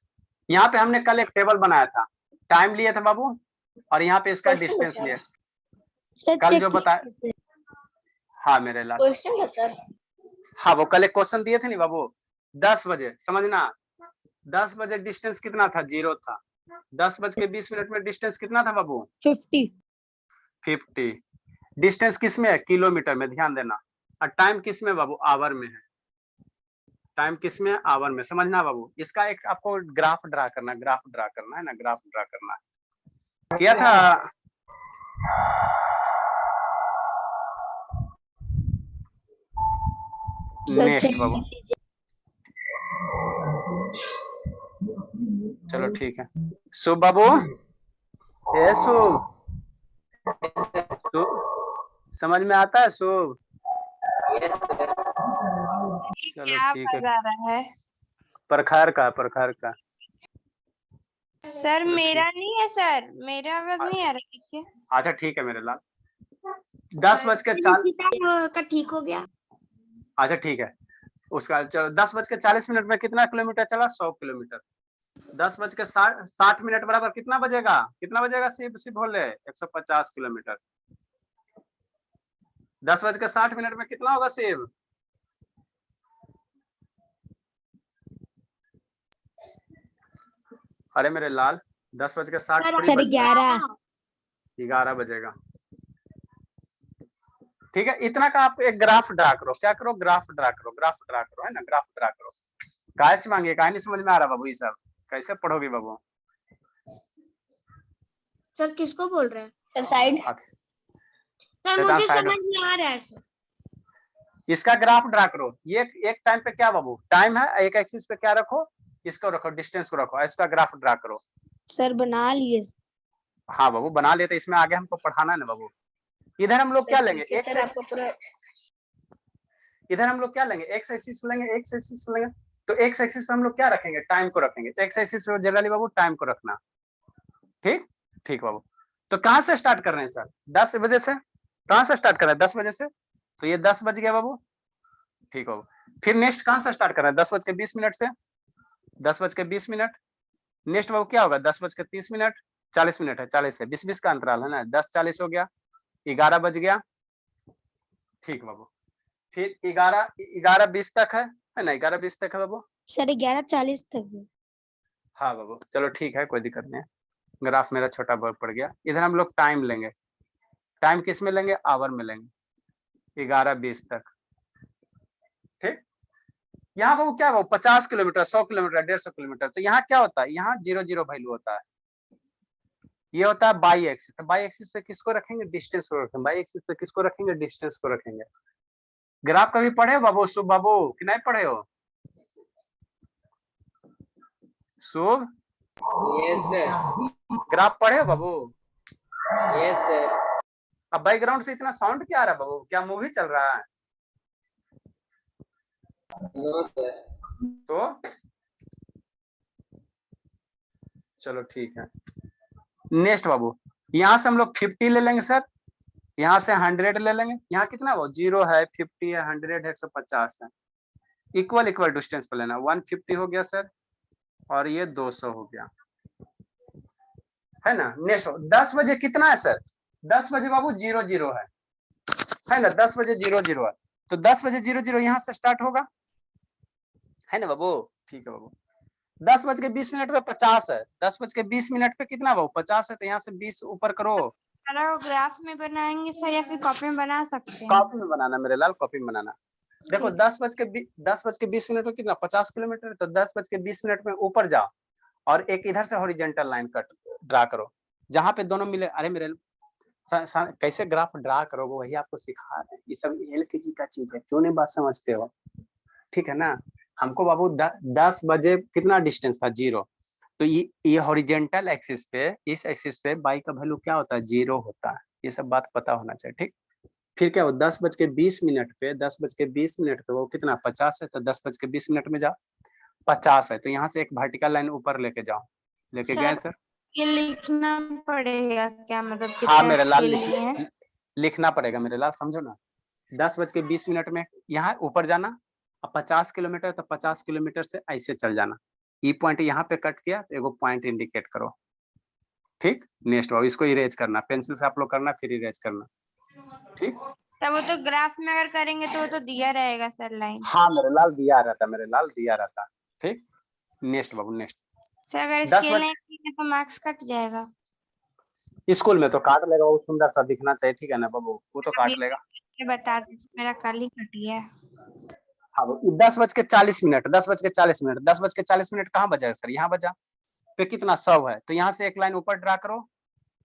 यहाँ पे हमने कल एक टेबल बनाया था, टाइम लिया था बाबू, और यहाँ पे इसका डिस्टेंस लिया। कल जो बताया, हाँ मेरे लाल क्वेश्चन है सर। हाँ वो कल एक क्वेश्चन दिए थे नहीं बाबू, 10 बजे समझना। 10 बजे डिस्टेंस कितना था? 0 था। 10:20 में डिस्टेंस कितना था बाबू? 50। डिस्टेंस किस में है? किलोमीटर में, ध्यान देना। और टाइम किस में बाबू? आवर में है। टाइम किस में? आवर में। समझना बाबू, इसका एक आपको ग्राफ ड्रा करना है, ना ग्राफ ड्रा करना है। किया था? नेक्स्ट बाबू, चलो ठीक है। शुभ बाबू, ए शुभ, समझ में आता है शुभ? Yes sir. चलो ठीक है। रहा है प्रखर का सर, मेरा नहीं है सर, मेरा आवाज नहीं आ रहा। ठीक है, अच्छा ठीक है मेरे लाल। 10:40 का ठीक हो गया। अच्छा ठीक है, उसका चलो 10:40 में कितना किलोमीटर चला? 100 किलोमीटर। 10:60 बराबर कितना बजेगा शिव बोले? 150 किलोमीटर। 10:60 में कितना होगा शिव? अरे मेरे लाल 10:60 11 बजेगा। ठीक है, इतना का आप एक ग्राफ ड्रा करो। क्या करो? ग्राफ ड्रा करो, है ना, ग्राफ ड्रा करो। काय से मांगे? काय नहीं समझ में आ रहा बाबू, ये सब कैसे पढ़ोगे बाबू? सर किसको बोल रहे हैं? Sir side. सर शैतान मुझे साइड समझ में आ रहा है सर। इसका ग्राफ ड्रा करो। ये एक टाइम पे क्या बाबू, टाइम है, एक एक्सिस पे क्या रखो, इसको रखो, डिस्टेंस को रखो, इसका ग्राफ ड्रा करो। सर बना लिए। हाँ बाबू बना लेते, इसमें आगे हमको पढ़ाना है ना बाबू। इधर हम लोग क्या लेंगे, सर आपको पूरा इधर हम लोग क्या लेंगे, एक्स एक्सिस लेंगे, एक्स एक्सिस लेंगे। तो एक्स एक्सिस पे हम लोग क्या रखेंगे, टाइम को रखेंगे। एक्स एक्सिस पे जनरली बाबू टाइम को रखना। ठीक ठीक बाबू। तो कहाँ से स्टार्ट कर रहे हैं सर, 10 बजे से। कहाँ से स्टार्ट कर रहे हैं, 10 बजे से। तो ये 10 बज गया बाबू। ठीक बाबू। फिर नेक्स्ट कहाँ से स्टार्ट कर रहे हैं, 10:20 से। 10:20। नेक्स्ट बाबू क्या होगा, 10:30। 40 मिनट है, 40 है, 20-20 का अंतराल है ना। 10:40 हो गया, 11 बज गया। ठीक बाबू। फिर 11:20 तक है ना, 11:20 तक है बाबू। सर 11:40 तक। हाँ बाबू चलो ठीक है, कोई दिक्कत नहीं है। ग्राफ मेरा छोटा बहुत पड़ गया। इधर हम लोग टाइम लेंगे। टाइम किस में लेंगे, आवर में लेंगे, 11:20 तक। ठीक। यहाँ बाबू क्या बाबू, 50 किलोमीटर, 100 किलोमीटर, 150 किलोमीटर। तो यहाँ क्या होता है, यहाँ 0 वैल्यू होता है। ये होता है बाई एक्सिस। तो बाई एक्सिस पे किसको रखेंगे, डिस्टेंस को रखेंगे। बाई एक्सिस पे किसको रखेंगे, डिस्टेंस को रखेंगे। ग्राफ कभी पढ़े हो बाबू, शुभ बाबू कि नहीं पढ़े हो, शुभ Yes, sir. ग्राफ पढ़े हो बाबू। Yes, sir. अब बैकग्राउंड से इतना साउंड क्या आ रहा है बाबू, क्या मूवी चल रहा है। No, sir. तो चलो ठीक है। नेक्स्ट बाबू, यहाँ से हम लोग 50 ले लेंगे सर, यहाँ से 100 ले लेंगे। यहाँ कितना वो 0 है, 50 है, 100 है, 150 है। इक्वल इक्वल डिस्टेंस पे लेना। 150 हो गया सर, और ये 200 हो गया, है ना। नेक्स्ट 10 बजे कितना है सर, 10 बजे बाबू 00 है ना। 10 बजे 00 है, तो 10 बजे 00 यहाँ से स्टार्ट होगा, है ना बाबू। ठीक है बाबू। 10:20 पे 50 है, 10:20 पे कितना बाबू 50 है, तो यहाँ से 20 ऊपर करो। सारा वो ग्राफ में बनाएंगे सर या फिर कॉपी में बना सकते हैं? कॉपी में बनाना मेरे लाल, कॉपी में बनाना। देखो 10:20 पे कितना 50 किलोमीटर, तो 10:20 में ऊपर जाओ और एक इधर से हॉरिजेंटल लाइन कट ड्रा करो, जहां पे दोनों मिले। अरे मेरे कैसे ग्राफ ड्रा करोगे, वही आपको सिखा रहे हैं। ये सब एलकेजी का चीज है, क्यों नहीं बात समझते हो। ठीक है ना। हमको बाबू 10 बजे कितना डिस्टेंस था, 0। तो ये हॉरिजेंटल एक्सिस पे, इस एक्सिस पे बाई का वैल्यू क्या होता है, 0 होता है। ये सब बात पता होना चाहिए। ठीक। फिर क्या हो, 10:20 पे 10:20 पे वो कितना 50 है, तो 10:20 में जाओ, 50 है, तो यहाँ से एक वर्टिकल लाइन ऊपर लेके जाओ। लेके गए सर। ये लिखना पड़ेगा क्या, मतलब हाँ कितना मेरे लाल, स्केल लिए हैं? लिखना पड़ेगा मेरे लाल, समझो ना। 10:20 में यहाँ ऊपर जाना, अब 50 किलोमीटर, तो 50 किलोमीटर से ऐसे चल जाना। ई पॉइंट यहाँ पे कट किया, तो एगो पॉइंट इंडिकेट करो। ठीक। नेक्स्ट बाबू इसको इरेज करना, पेंसिल से आप लोग करना, फिर इरेज करना। ठीक। तब वो तो ग्राफ में अगर करेंगे तो वो तो दिया रहेगा सर लाइन। हाँ मेरे लाल दिया रहता, मेरे लाल दिया रहता। ठीक। नेक्स्ट बाबू नेक्स्ट। सर अगर 10 स्केल नहीं करेंगे तो मार्क्स कट जाएगा। स्कूल में तो काट लेगा, वो सुंदर सा दिखना चाहिए। ठीक है ना बाबू, वो तो काट लेगा। ये बता दीजिए, मेरा कल ही कट गया है। हाँ 10:40, 10:40 कहाँ बजा सर, यहाँ बजा। पे कितना 100 है, तो यहाँ से एक लाइन ऊपर ड्रा करो।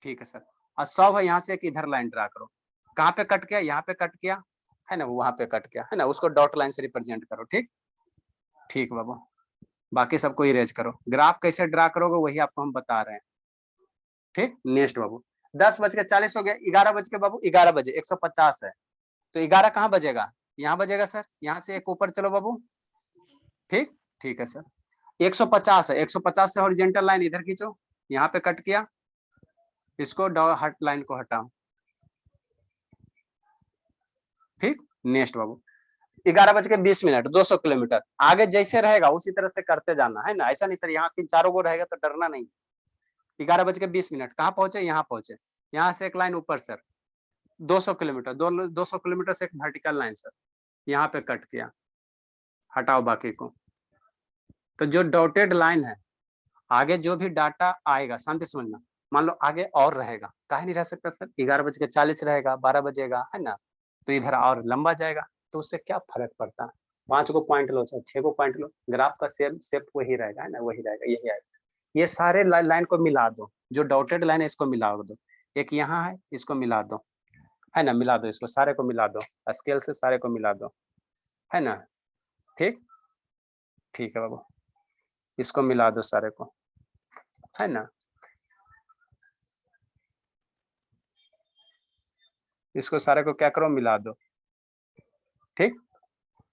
ठीक है सर। और 100 है, यहाँ से एक इधर लाइन ड्रा करो। कहाँ पे कट किया, यहाँ पे कट किया, है ना, वहां पे कट किया, है ना। उसको डॉट लाइन से रिप्रेजेंट करो। ठीक। ठीक बाबू। बाकी सबको इरेज करो। ग्राफ कैसे ड्रा करोगे वही आपको हम बता रहे हैं। ठीक। नेक्स्ट बाबू 10:40 हो गया, 11 बज के बाबू 11 बजे 150 है, तो 11 कहाँ बजेगा, यहाँ बजेगा सर। यहाँ से एक ऊपर चलो बाबू। ठीक। ठीक है सर। 150 है, 150 से हॉरिजेंटल लाइन इधर खींचो, यहाँ पे कट किया, इसको हट लाइन को हटाओ। ठीक। नेक्स्ट बाबू 11:20, 200 किलोमीटर। आगे जैसे रहेगा उसी तरह से करते जाना, है ना। ऐसा नहीं सर यहाँ 3-4 गो रहेगा तो डरना नहीं। 11:20 कहाँ पहुंचे, यहाँ पहुंचे। यहाँ से एक लाइन ऊपर सर, 200 किलोमीटर, 200 किलोमीटर से एक वर्टिकल लाइन सर, यहाँ पे कट किया, हटाओ बाकी को। तो जो डॉटेड लाइन है, आगे जो भी डाटा आएगा, शांति समझना। मान लो आगे और रहेगा, काहे नहीं रह सकता सर, 11:40 रहेगा, 12 बजेगा, है ना। तो इधर और लंबा जाएगा, तो उससे क्या फर्क पड़ता है। 5 गो पॉइंट लो चाहे 6 गो पॉइंट लो, ग्राफ का शेप वही रहेगा, है ना, वही रहेगा, यही आएगा। ये सारे लाइन को मिला दो, जो डॉटेड लाइन है इसको मिला दो। एक यहाँ है, इसको मिला दो। है ना, मिला दो इसको, सारे को मिला दो, स्केल से सारे को मिला दो, है ना। ठीक, ठीक है बाबू, इसको मिला दो सारे को, है ना। इसको सारे को क्या करो, मिला दो। ठीक,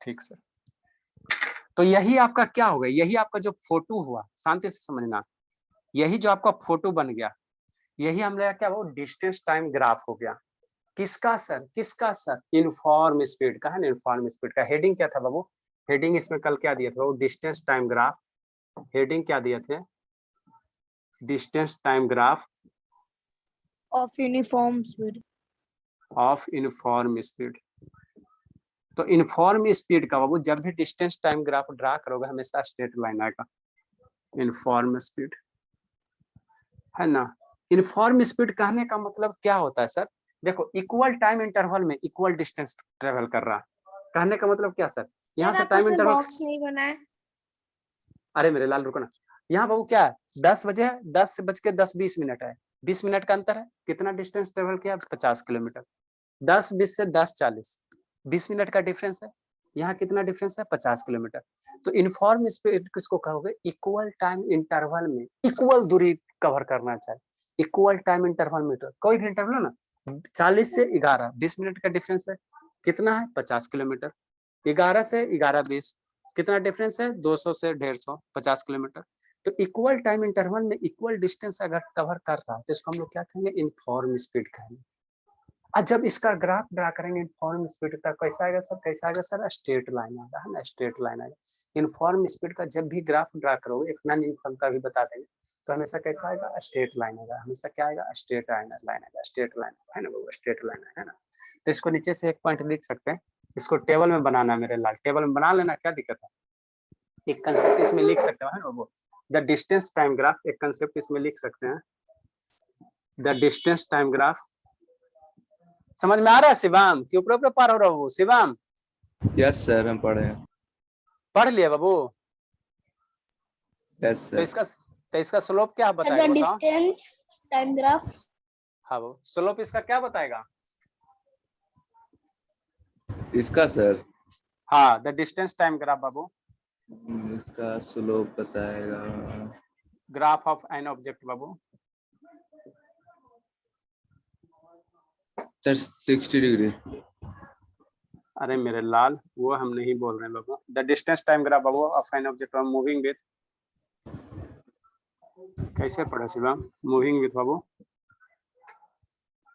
ठीक सर। तो यही आपका क्या होगा, यही आपका जो फोटो हुआ, शांति से समझना, यही जो आपका फोटो बन गया, यही हमने क्या वो डिस्टेंस टाइम ग्राफ हो गया। किसका सर, किसका सर, यूनिफॉर्म स्पीड का, है ना। यूनिफॉर्म स्पीड का हेडिंग क्या था बाबू, हेडिंग इसमें कल क्या दिया था वो, डिस्टेंस टाइम ग्राफ। हेडिंग क्या दिए थे, distance time graph of uniform speed. Of uniform speed. तो यूनिफॉर्म स्पीड का बाबू जब भी डिस्टेंस टाइम ग्राफ ड्रा करोगे हमेशा स्ट्रेट लाइन आएगा, यूनिफॉर्म स्पीड, है ना। यूनिफॉर्म स्पीड कहने का मतलब क्या होता है सर, देखो इक्वल टाइम इंटरवल में इक्वल डिस्टेंस ट्रेवल कर रहा, कहने का मतलब क्या सर, यहाँ से टाइम इंटरवल। बॉक्स नहीं बना है। अरे मेरे लाल रुको ना, यहाँ बाबू क्या है, 10 बजे 10:10 है, 20 मिनट का अंतर है, कितना डिस्टेंस ट्रेवल किया, 50 किलोमीटर। 10:20 से 10:40, 20 मिनट का डिफरेंस है, यहाँ कितना डिफरेंस है, 50 किलोमीटर। तो यूनिफॉर्म स्पीड किसको कहोगे, इक्वल टाइम इंटरवल में इक्वल दूरी कवर करना चाहिए, इक्वल टाइम इंटरवल में। तो कोई भी इंटरवल ना, 40 से 11, 20 मिनट का डिफरेंस है, कितना है, 50 किलोमीटर। 11 से 11:20 कितना डिफरेंस है, 200 से 150, 50 किलोमीटर। तो इक्वल टाइम इंटरवल में इक्वल डिस्टेंस अगर कवर कर रहा है तो इसको हम लोग क्या कहेंगे, यूनिफॉर्म स्पीड कहेंगे। आज जब इसका ग्राफ ड्रा करेंगे यूनिफॉर्म स्पीड का, कैसा आएगा सर, कैसा आएगा सर, स्ट्रेट लाइन आएगा, है ना, स्ट्रेट लाइन आएगा। यूनिफॉर्म स्पीड का जब भी ग्राफ ड्रा करोगे, एक नॉन यूनिफॉर्म का भी बता देंगे, तो हमेशा कैसा आएगा, स्ट्रेट लाइन आएगा, हमेशा क्या आएगा, स्ट्रेट लाइन आएगा, स्ट्रेट लाइन, है ना वो स्ट्रेट लाइन है ना। तो इसको नीचे से एक पॉइंट लिख सकते हैं, इसको टेबल में बनाना है मेरे लाल, टेबल में बना लेना, क्या दिक्कत है। एक कंसेप्ट इसमें लिख सकते हैं, है ना वो, द डिस्टेंस टाइम ग्राफ, एक कंसेप्ट इसमें लिख सकते हैं, द डिस्टेंस टाइम ग्राफ। समझ में आ रहा है शिवम, कि ऊपर ऊपर पार हो रहा हूँ शिवम, यस सर, हम पढ़े हैं। पढ़ लिया बाबू। यस तो सर। इसका स्लोप क्या बताएगा अगर बताओ। डिस्टेंस टाइम ग्राफ हाँ वो स्लोप इसका क्या बताएगा, इसका सर, हाँ द डिस्टेंस टाइम ग्राफ बाबू, इसका स्लोप बताएगा ग्राफ ऑफ एन ऑब्जेक्ट बाबू, सर 60 डिग्री। अरे मेरे लाल वो हम नहीं बोल रहे हैं बाबू, द डिस्टेंस टाइम ग्राफ बाबू of an object moving with, कैसे पढ़े शिवम, मूविंग विथ बाबू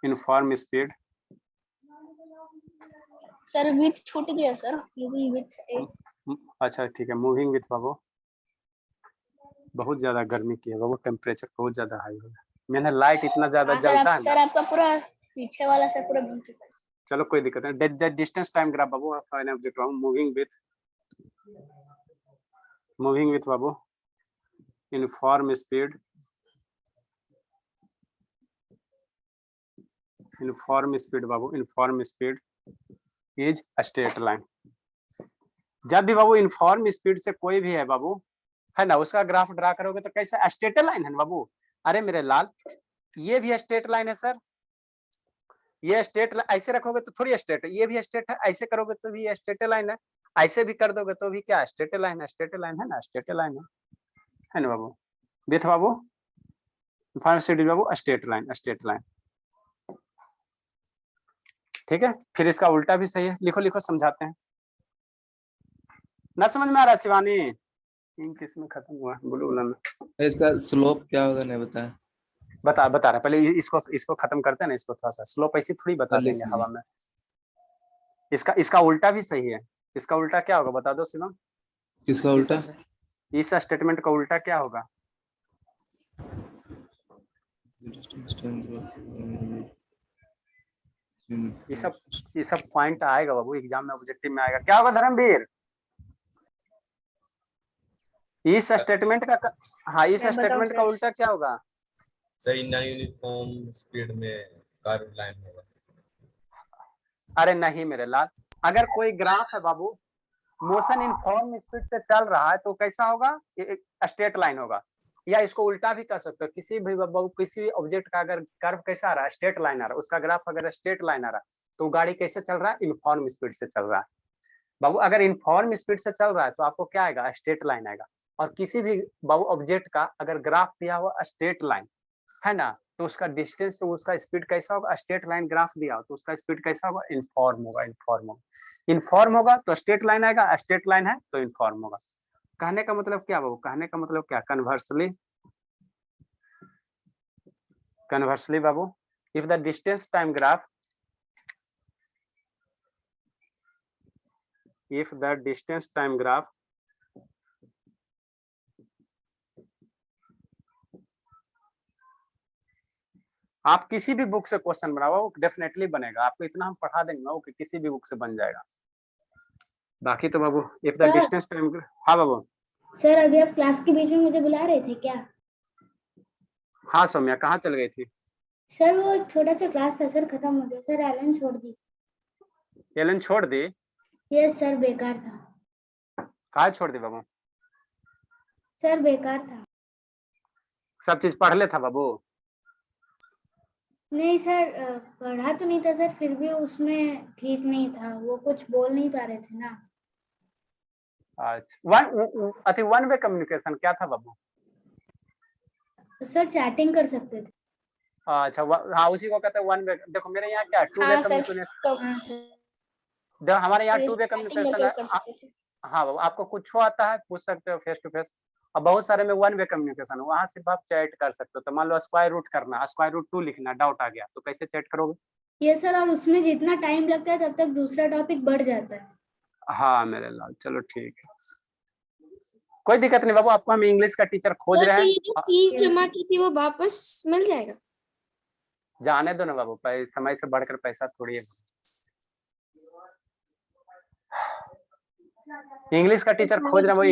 यूनिफॉर्म स्पीड। सर विथ छूट गया सर, मूविंग विथ अच्छा ठीक है, मूविंग विथ बाबू, बहुत ज्यादा गर्मी की है बाबू, टेम्परेचर बहुत ज्यादा हाई हो गया, मैंने लाइट इतना ज्यादा जलता है सर ना। आपका पूरा पीछे वाला सर पूरा बन चुका है। चलो कोई दिक्कत नहीं, द डिस्टेंस टाइम ग्राफ बाबू of an object moving with बाबू uniform speed, uniform speed Babu, uniform speed is straight line. जब भी बाबू यूनिफॉर्म स्पीड से कोई भी है बाबू, है ना, उसका ग्राफ ड्रा करोगे तो कैसा स्ट्रेट लाइन है ना बाबू। अरे मेरे लाल ये भी स्ट्रेट लाइन है सर, ये स्ट्रेट ऐसे रखोगे तो थोड़ी स्ट्रेट है, ये भी स्ट्रेट है, ऐसे करोगे तो भी स्ट्रेट लाइन है, ऐसे भी कर दोगे तो भी क्या स्ट्रेट लाइन है, स्ट्रेट लाइन है ना, स्ट्रेट लाइन है ना बाबू, विथ बाबू यूनिफॉर्म स्पीड बाबू स्ट्रेट लाइन, स्ट्रेट लाइन। ठीक है, फिर इसका उल्टा भी सही है, लिखो लिखो समझाते हैं, ना समझ में आ रहा शिवानी, किस में खत्म हुआ बोलो बोला, इसका स्लोप क्या होगा नहीं बताया। बता रहा, पहले इसको खत्म करते हैं ना, इसको थोड़ा सा स्लोप ऐसी थोड़ी बता लिख देंगे लीजिए। हवा में। इसका उल्टा भी सही है, इसका उल्टा क्या होगा बता दो शिवम, किसका उल्टा। इस स्टेटमेंट का उल्टा क्या होगा, ये सब पॉइंट आएगा बाबू एग्जाम में, ऑब्जेक्टिव में आएगा, क्या होगा धर्मवीर, इस स्टेटमेंट का, हाँ इस स्टेटमेंट का उल्टा क्या होगा, सही ना यूनिफॉर्म स्पीड में कर्व लाइन होगा। अरे नहीं मेरे लाल, अगर कोई ग्राफ है बाबू मोशन यूनिफॉर्म स्पीड से चल रहा है तो कैसा होगा, स्ट्रेट लाइन होगा, या इसको उल्टा भी कर सकते हो, किसी भी किसी ऑब्जेक्ट का अगर कर्व कैसा आ रहा है, स्ट्रेट लाइन आ रहा है, उसका ग्राफ अगर स्ट्रेट लाइन आ रहा है तो गाड़ी कैसे चल रहा है, यूनिफॉर्म स्पीड से चल रहा है बाबू। अगर यूनिफॉर्म स्पीड से चल रहा है तो आपको क्या आएगा, स्ट्रेट लाइन आएगा। और किसी भी बाबू ऑब्जेक्ट का अगर ग्राफ दिया हुआ स्ट्रेट लाइन है ना, तो उसका डिस्टेंस से उसका स्पीड कैसा होगा, स्ट्रेट लाइन ग्राफ दिया हो तो उसका स्पीड कैसा होगा, इनफॉर्म होगा। इनफॉर्म होगा तो स्ट्रेट लाइन आएगा, स्ट्रेट लाइन है तो इनफॉर्म होगा। कहने का मतलब क्या बाबू, कहने का मतलब क्या, conversely Babu, if the distance time graph, if the distance time graph आप किसी भी बुक से क्वेश्चन बनाओ डेफिनेटली बनेगा, आपको इतना हम पढ़ा देंगे ना कि किसी भी बुक से बन जाएगा। बाकी तो बाबू if the distance time, हाँ बाबू। सर अभी आप क्लास के बीच में मुझे बुला रहे थे क्या? हाँ सौम्या, कहाँ चल गई थी? सर वो एक छोटा सा क्लास था सर, खत्म हो गया सर, एलन छोड़ दी। एलन छोड़ दी? यस सर, बेकार था। कहाँ छोड़ दी बाबू? सर बेकार था। सब चीज पढ़ ले था बाबू? नहीं सर, पढ़ा तो नहीं था सर, फिर भी उसमें ठीक नहीं था, वो कुछ बोल नहीं पा रहे थे ना। अच्छा, वन वे कम्युनिकेशन क्या था बाबू? सर चैटिंग कर सकते थे। अच्छा, हाँ उसी को कहते हैं वन वे। देखो मेरे यहाँ क्या टू वे हाँ सर, कम्युनिकेशन, हमारे यहाँ टू वे कम्युनिकेशन कर है। सकते थे। हाँ बाबू, आपको कुछ हो आता है पूछ सकते हो फेस टू फेस, और बहुत सारे में वन वे कम्युनिकेशन है, वहाँ सिर्फ आप चैट कर सकते हो। तो मान लो स्क्वायर रूट करना, स्क्वायर रूट 2 लिखना, डाउट आ गया तो कैसे चैट करोगे? ये सर, और उसमें जितना टाइम लगता है तब तक दूसरा टॉपिक बढ़ जाता है। हाँ मेरे लाल, चलो ठीक है, कोई दिक्कत नहीं बाबू, आपको हम इंग्लिश का टीचर खोज सर, रहे तो हैं। ये जो फीस जमा की थी वो वापस मिल जाएगा? जाने दो ना बाबू, समय से बढ़कर पैसा थोड़ी है। इंग्लिश का टीचर खोज रहे हैं, वो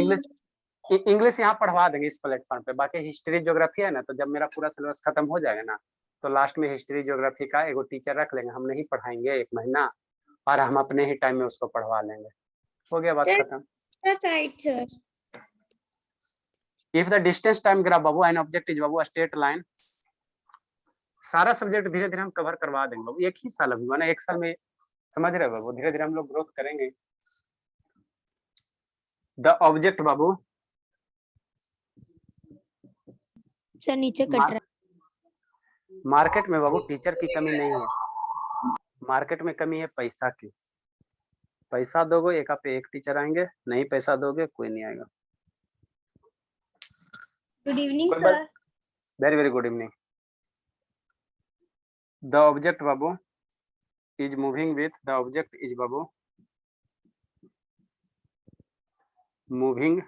इंग्लिश यहाँ पढ़वा देंगे इस प्लेटफॉर्म पे। बाकी हिस्ट्री ज्योग्राफी है ना, तो जब मेरा पूरा सिलेबस खत्म हो जाएगा ना, तो लास्ट में हिस्ट्री ज्योग्राफी का एगो टीचर रख लेंगे, हम नहीं पढ़ाएंगे 1 महीना, और हम अपने ही टाइम में उसको पढ़वा लेंगे। हो गया बात सर, खत्म। Sir if the distance time graph Babu an object is Babu straight line, सारा सब्जेक्ट धीरे धीरे हम कवर करवा देंगे बाबू, एक ही साल अभी ना, 1 साल में समझ रहे हो बाबू, धीरे धीरे हम लोग ग्रोथ करेंगे। द ऑब्जेक्ट बाबू, सर नीचे कट रहा है। मार्केट में बाबू टीचर की कमी नहीं है, मार्केट में कमी है पैसा की। पैसा दोगे एक पे एक टीचर आएंगे, नहीं पैसा दोगे कोई नहीं आएगा। Good evening sir. Very very good evening. The object Babu is moving with, the object is babu moving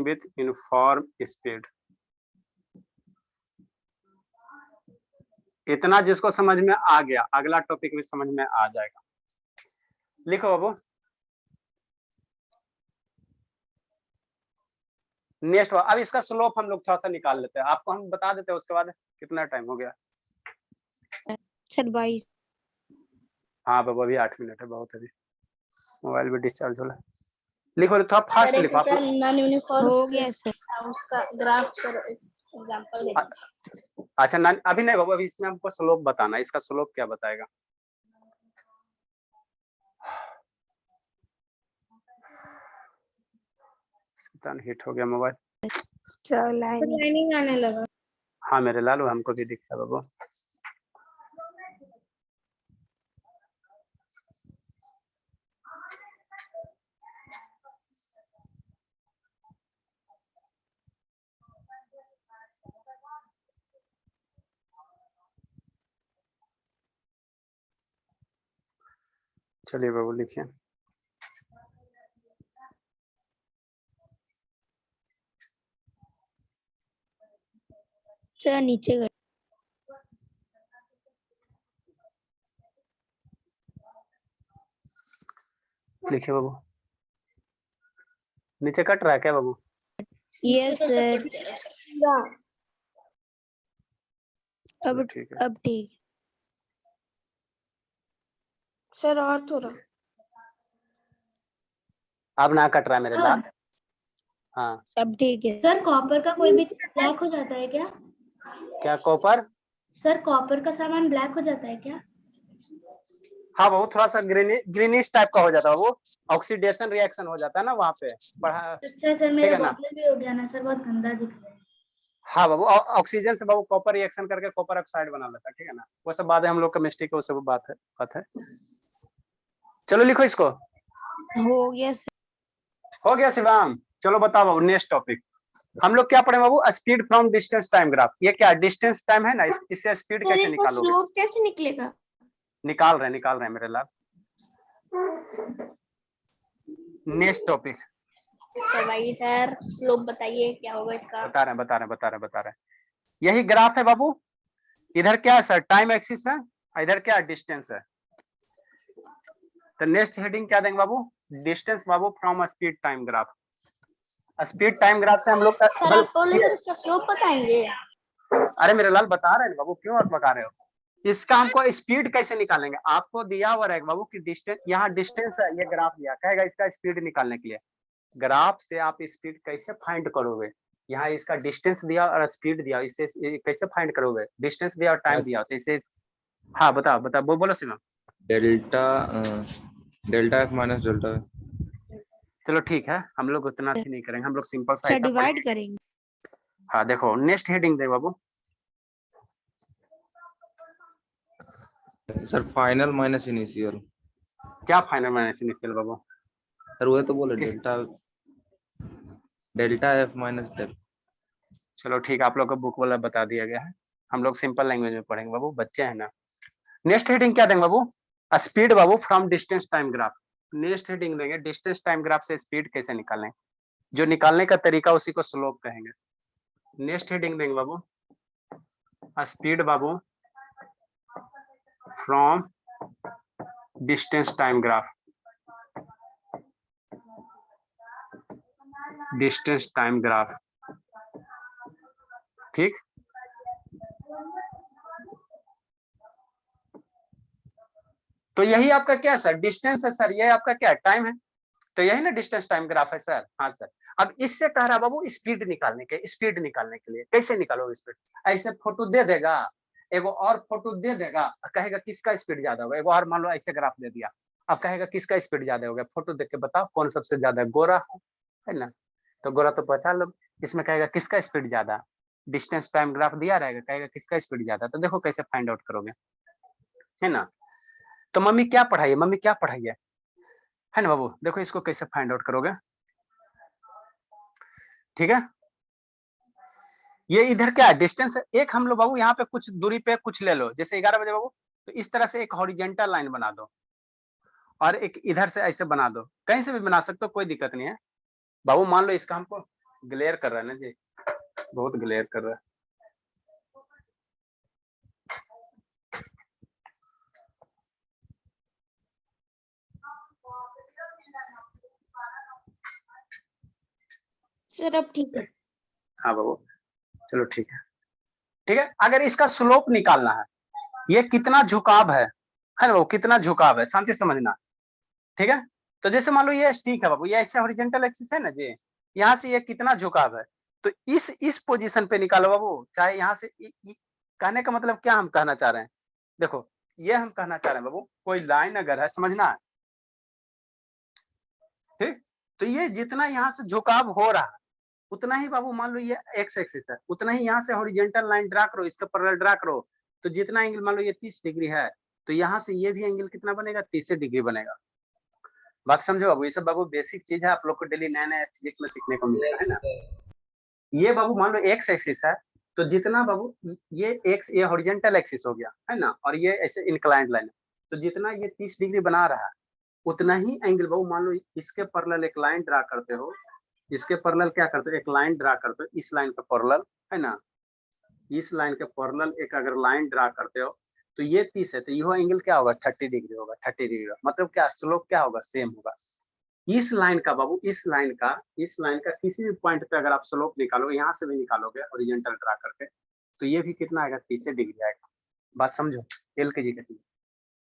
with uniform speed। इतना जिसको समझ में आ गया, अगला टॉपिक भी समझ में आ जाएगा। लिखो बाबू, नेक्स्ट। अब इसका स्लोप हम लोग थोड़ा सा निकाल लेते हैं, आपको हम बता देते हैं, उसके बाद कितना टाइम हो गया सर 22। हाँ बाबू अभी 8 मिनट है, बहुत अभी मोबाइल भी डिस्चार्ज हो रहा है। लिखो थोड़ा फास्ट लिखो आप। नॉन यूनिफॉर्म हो गया सर। उसका ग्राफ सर एग्जांपल दे। अच्छा अभी नहीं बाबू, अभी इसमें हमको स्लोप बताना, इसका स्लोप क्या बताएगा? हिट हो गया मोबाइल, लाइनिंग आने लगा। हाँ मेरे लालू हमको भी दिख रहा है बाबू। चलिए बाबू लिखिए। सर नीचे कट। लिखिए बाबू, नीचे कट रहा है क्या बाबू? Yes sir. अब ठीक है, अब ठीक। सर और थोड़ा अब ना कट रहा है मेरे लाल। हाँ सब ठीक है। सर कॉपर का कोई भी ब्लैक हो जाता है क्या? क्या कॉपर? सर कॉपर का सामान ब्लैक हो जाता है क्या? हाँ वो थोड़ा सा ग्रीनिश टाइप का हो जाता है, वो ऑक्सीडेशन रिएक्शन हो जाता है ना वहाँ पे पढ़ा। अच्छा सर, ठीक मेरा है ना? बॉटल भी हो गया ना सर, बहुत गंदा दिख रहा है। हाँ बाबू, ऑक्सीजन से बाबू कॉपर रिएक्शन करके कॉपर ऑक्साइड बना लेता है, ठीक है ना? वो सब बात है, हम लोग केमिस्ट्री की वो सब बात है। चलो लिखो इसको। हो गया सर। हो गया शिवांग? चलो बताओ बाबू, नेक्स्ट टॉपिक हम लोग क्या पढ़े बाबू? Speed from distance time graph. ये क्या डिस्टेंस टाइम है ना, इससे स्पीड सर कैसे इसका निकालोगे? स्लोप कैसे निकलेगा? निकाल रहे हैं मेरे लाल। नेक्स्ट टॉपिक करवाइए सर, स्लोप बताइए क्या होगा इसका। बता रहे हैं। यही ग्राफ है बाबू। इधर क्या है सर? टाइम एक्सिस है, इधर क्या डिस्टेंस है। तो नेक्स्ट हेडिंग क्या देंगे बाबू? डिस्टेंस बाबू from speed time graph. Speed time graph से हम लोग सर आप बोले थे इसका स्लोप बताएंगे। अरे मेरे लाल बता रहे हैं बाबू, क्यों आप बता रहे हो? इसका हमको स्पीड कैसे निकालेंगे? आपको दिया हुआ रहेगा बाबू कि डिस्टेंस, यहाँ डिस्टेंस है, ये ग्राफ दिया कहेगा इसका स्पीड निकालने के लिए। ग्राफ से आप स्पीड कैसे फाइंड करोगे? यहाँ इसका डिस्टेंस दिया और स्पीड दिया, इससे कैसे फाइंड करोगे? डिस्टेंस दिया और टाइम दिया, तो इसे हाँ बताओ बोलो Seema. Delta F minus delta. चलो ठीक है, हम लोग उतना ही नहीं करेंगे, हम लोग सिंपल सा अच्छा ऐसा डिवाइड करेंगे। हाँ देखो नेक्स्ट हेडिंग दे बाबू। Sir final minus initial. क्या फाइनल माइनस इनिशियल बाबू? सर वो तो बोले डेल्टा एफ माइनस डेल्टा। चलो ठीक है, आप लोग को बुक वाला बता दिया गया है, हम लोग सिंपल लैंग्वेज में पढ़ेंगे बाबू, बच्चे हैं ना। नेक्स्ट हेडिंग क्या देंगे बाबू? स्पीड बाबू from distance time graph. Next heading देंगे डिस्टेंस टाइम ग्राफ से स्पीड कैसे निकालें, जो निकालने का तरीका उसी को स्लोप कहेंगे। नेक्स्ट हेडिंग देंगे बाबू स्पीड बाबू from distance time graph. Distance time graph, ठीक। तो यही आपका क्या सर? डिस्टेंस है सर, ये आपका क्या टाइम है, तो यही ना डिस्टेंस टाइम ग्राफ है सर। हाँ सर, अब इससे कह रहा बाबू स्पीड निकालने के लिए कैसे निकालोगे स्पीड? ऐसे फोटो दे देगा, एगो और फोटो दे देगा, कहेगा किसका स्पीड ज्यादा होगा। एगो और मान लो ऐसे ग्राफ दे दिया, अब कहेगा किसका स्पीड ज्यादा होगा, फोटो देख के बताओ कौन सबसे ज्यादा गोरा है ना? तो गोरा तो पहचान लो, इसमें कहेगा किसका स्पीड ज्यादा। डिस्टेंस टाइम ग्राफ दिया रहेगा, कहेगा किसका स्पीड ज्यादा, तो देखो कैसे फाइंड आउट करोगे, है ना? तो मम्मी क्या पढ़ाई है ना बाबू? देखो इसको कैसे फाइंड आउट करोगे, ठीक है। ये इधर क्या है? डिस्टेंस है। एक हम लोग बाबू यहाँ पे कुछ दूरी पे कुछ ले लो, जैसे 11 बजे बाबू, तो इस तरह से एक हॉरिजेंटल लाइन बना दो और एक इधर से ऐसे बना दो, कहीं से भी बना सकते हो, कोई दिक्कत नहीं है बाबू। मान लो इसका हमको ग्लेयर कर रहा है ना जी, बहुत ग्लेयर कर रहा है। सर अब ठीक है। हाँ बाबू चलो ठीक है। अगर इसका स्लोप निकालना है, ये कितना झुकाव है ना बाबू, कितना झुकाव है, शांति समझना, ठीक है। तो जैसे मान लो ये ठीक है बाबू, ये ऐसे हॉरिजॉन्टल एक्सिस है ना जी, यहाँ से ये कितना झुकाव है, तो इस पोजीशन पे निकालो बाबू, चाहे यहाँ से कहने का मतलब क्या हम कहना चाह रहे हैं, देखो ये हम कहना चाह रहे हैं बाबू, कोई लाइन अगर है, समझना है, ठीक। तो ये जितना यहाँ से झुकाव हो रहा है, उतना ही बाबू मान लो ये एक्स एक्सिस है, उतना ही यहाँ से हॉरिजॉन्टल लाइन ड्रा करो, इसके पैरेलल ड्रा करो, तो जितना एंगल मान लो ये 30 डिग्री है, तो यहाँ से ये भी एंगल कितना बनेगा? 30 डिग्री बनेगा। बात समझो बाबू, ये सब बाबू बेसिक चीज है, आप लोग को डेली नया नया फिजिक्स में सीखने को मिलेगा, है ना। ये बाबू मान लो एक्स एक्सिस है, तो जितना बाबू ये एक्स, ये हॉरिजॉन्टल एक्सिस हो गया, है ना, और ये ऐसे इंक्लाइंड लाइन है, तो जितना ये 30 डिग्री बना रहा है, उतना ही एंगल बाबू मान लो इसके पैरेलल एक लाइन ड्रा करते हो, इसके पैरेलल क्या करते हो, एक लाइन ड्रा करते हो, इस लाइन के पैरेलल, है ना, इस लाइन के पैरेलल एक अगर लाइन ड्रा करते हो, तो ये 30 है, तो यह एंगल क्या होगा? 30 डिग्री होगा। 30 डिग्री मतलब क्या? स्लोप क्या होगा? सेम होगा। इस लाइन का बाबू, इस लाइन का किसी भी पॉइंट पे अगर आप स्लोप निकालोगे, यहाँ से भी निकालोगे हॉरिजॉन्टल ड्रा करके, तो ये भी कितना आएगा? 30 डिग्री आएगा। बात समझो, एल के जी कहती है।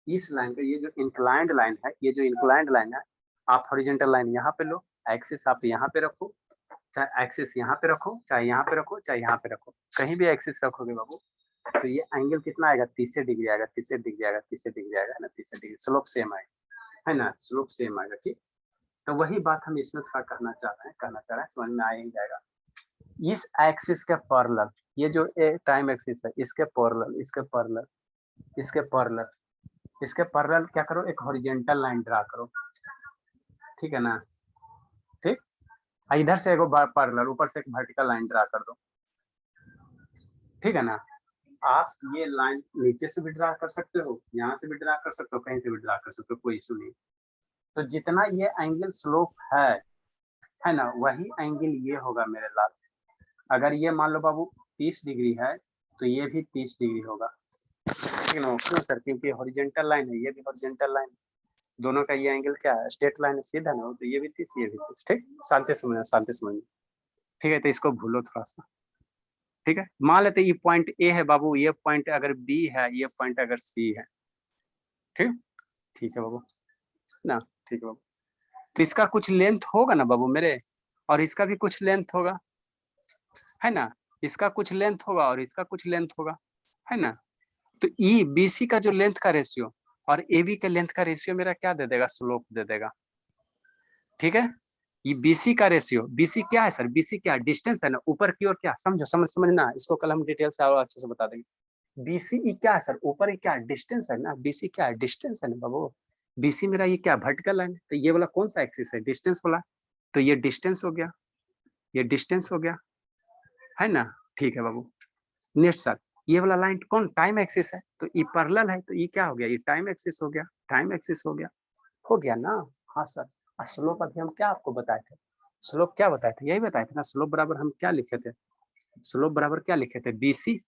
इस लाइन का ये जो इंक्लाइंड लाइन है, ये जो इंक्लाइंड लाइन है, आप हॉरिजॉन्टल लाइन यहाँ पे लो, एक्सिस आप यहाँ पे रखो, चाहे एक्सिस यहाँ पे रखो, चाहे यहाँ पे रखो, चाहे यहाँ पे रखो, कहीं भी एक्सिस रखोगे बाबू तो ये एंगल कितना आएगा, 30 डिग्री आएगा, 30 डिग्री आएगा, 30 डिग्री आएगा ना, 30 डिग्री, स्लोप सेम आएगा, है ना, स्लोप सेम आएगा। ठीक, तो वही बात हम इसमें थोड़ा कहना चाह रहे हैं, समझ में आ ही जाएगा। इस एक्सिस के पैरेलल, ये जो टाइम एक्सिस है, इसके पैरेलल, इसके पैरेलल, इसके पैरेलल, इसके पैरेलल क्या करो, एक हॉरिजॉन्टल लाइन ड्रा करो, ठीक है ना। ठीक, इधर से एक पैरेलल, ऊपर से एक वर्टिकल लाइन ड्रा कर दो, ठीक है ना। आप ये लाइन नीचे से भी ड्रा कर सकते हो, यहाँ से भी ड्रा कर सकते हो, कहीं से भी ड्रा कर सकते हो, कोई इशू नहीं। तो जितना ये एंगल स्लोप है ना, वही एंगल ये होगा मेरे लाल। अगर ये मान लो बाबू 30 डिग्री है तो ये भी 30 डिग्री होगा, ठीक है ना। क्यों सर, क्योंकि हॉरिजॉन्टल लाइन है, ये भी हॉरिजॉन्टल लाइन, दोनों का ये एंगल क्या है, स्ट्रेट लाइन है, सीधा ना हो, तो ये भी 30, ये भी 30। ठीक, शांति समझ, ठीक है। तो इसको भूलो थोड़ा सा, ठीक है। मान लेते ये पॉइंट ए है बाबू, ये पॉइंट अगर बी है, ये पॉइंट अगर सी है, ठीक, ठीक है बाबू ना, ठीक है बाबू। तो इसका कुछ लेंथ होगा ना बाबू मेरे, और इसका भी कुछ लेंथ होगा, है ना, इसका कुछ लेंथ होगा और इसका कुछ लेंथ होगा, है ना। तो ई बी सी का जो लेंथ का रेशियो और ए बी के लेंथ का रेशियो मेरा क्या दे देगा, स्लोप दे देगा, ठीक है। ये बीसी का रेशियो, बीसी क्या है सर, बीसी क्या डिस्टेंस है ना, ऊपर की ओर क्या, समझना, इसको कल हम डिटेल से और अच्छे से बता देंगे। बीसी क्या है सर, ऊपर ही क्या डिस्टेंस है ना, बीसी क्या है, डिस्टेंस है ना बाबू। बीसी मेरा ये क्या वर्टिकल लाइन, तो ये वाला कौन सा एक्सिस है, डिस्टेंस वाला, तो ये डिस्टेंस हो गया, ये डिस्टेंस हो गया, है ना, ठीक है बाबू। नेक्स्ट सर, ये वाला लाइन कौन, टाइम एक्सिस है, तो ये पैरेलल है, तो ये क्या हो गया, ये टाइम एक्सिस हो गया, टाइम एक्सिस हो गया ना। हाँ सर, स्लोप अभी हम क्या आपको बताए थे, स्लोप क्या बताए थे, यही बताए थे ना, स्लोप बराबर हम क्या लिखे थे, स्लोप बराबर क्या लिखे थे, बीसी,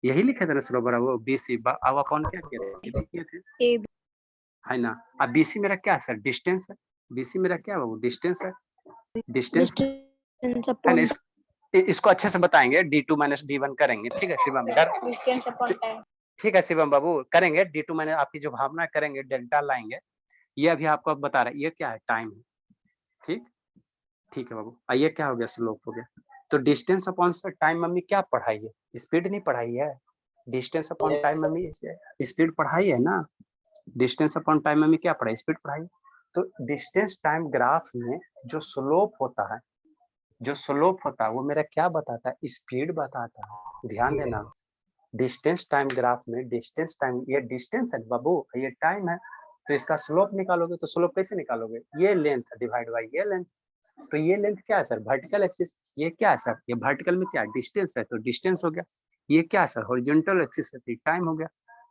यही लिखे थे ना, स्लोप बराबर बीसी, अब अपन क्या किए थे, है ना। अब बीसी मेरा क्या है सर, डिस्टेंस है, बीसी मेरा क्या है, डिस्टेंस है, डिस्टेंस है ना। इसको अच्छे से बताएंगे, d2 माइनस d1 करेंगे, ठीक है शिवम, डिस्टेंस अपॉन टाइम। ठीक है शिवम बाबू, करेंगे d2 माइनस, आपकी जो भावना करेंगे, डेल्टा लाएंगे, ये अभी आपको अब बता रहा है, ये क्या है, टाइम है, ठीक, ठीक है बाबू। ये क्या हो गया, स्लोप हो गया। तो डिस्टेंस अपॉन टाइम मम्मी क्या पढ़ाई है, स्पीड नहीं पढ़ाई है, distance upon time mummy speed पढ़ाई है ना, डिस्टेंस अपॉन टाइम मम्मी क्या पढ़ाई, स्पीड पढ़ाई। तो डिस्टेंस टाइम ग्राफ में जो स्लोप होता है, वो मेरा क्या बताता है, स्पीड बताता है, ध्यान देना। डिस्टेंस टाइम ग्राफ में डिस्टेंस टाइम, ये डिस्टेंस है बाबू, ये टाइम है, तो इसका स्लोप निकालोगे, तो स्लोप कैसे निकालोगे, ये लेंथ डिवाइड बाई ये लेंथ, तो ये लेंथ क्या है सर, वर्टिकल एक्सिस, ये क्या है सर, ये वर्टिकल में क्या है, डिस्टेंस है, तो डिस्टेंस हो गया। ये क्या है सर, हॉरिजॉन्टल एक्सिस है, तो टाइम हो गया।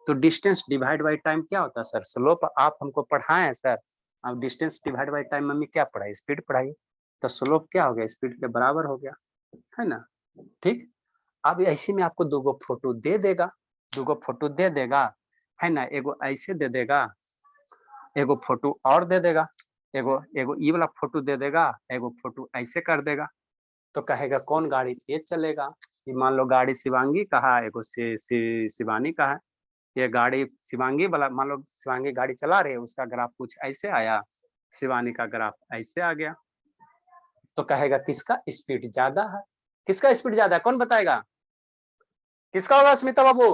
तो डिस्टेंस डिवाइड बाई टाइम क्या होता है सर, स्लोप। आप हमको पढ़ाए हैं सर, अब distance divide by time mummy क्या पढ़ाई, स्पीड पढ़ाई, तो स्लोप क्या हो गया, स्पीड के बराबर हो गया, है ना, ठीक। अब ऐसे में आपको दो फोटो दे देगा, है ना, एगो ऐसे दे देगा, एगो फोटो और दे देगा, एगो ये वाला फोटो दे देगा, एगो फोटो ऐसे कर देगा, तो कहेगा कौन गाड़ी तेज चलेगा। ये मान लो गाड़ी शिवांगी का है, एगो शिवानी का है, ये गाड़ी शिवांगी वाला, मान लो शिवांगी गाड़ी चला रही है, उसका ग्राफ कुछ ऐसे आया, शिवानी का ग्राफ ऐसे आ गया, तो कहेगा किसका स्पीड ज्यादा है, किसका स्पीड ज्यादा है, कौन बताएगा, किसका होगा स्मिता बाबू,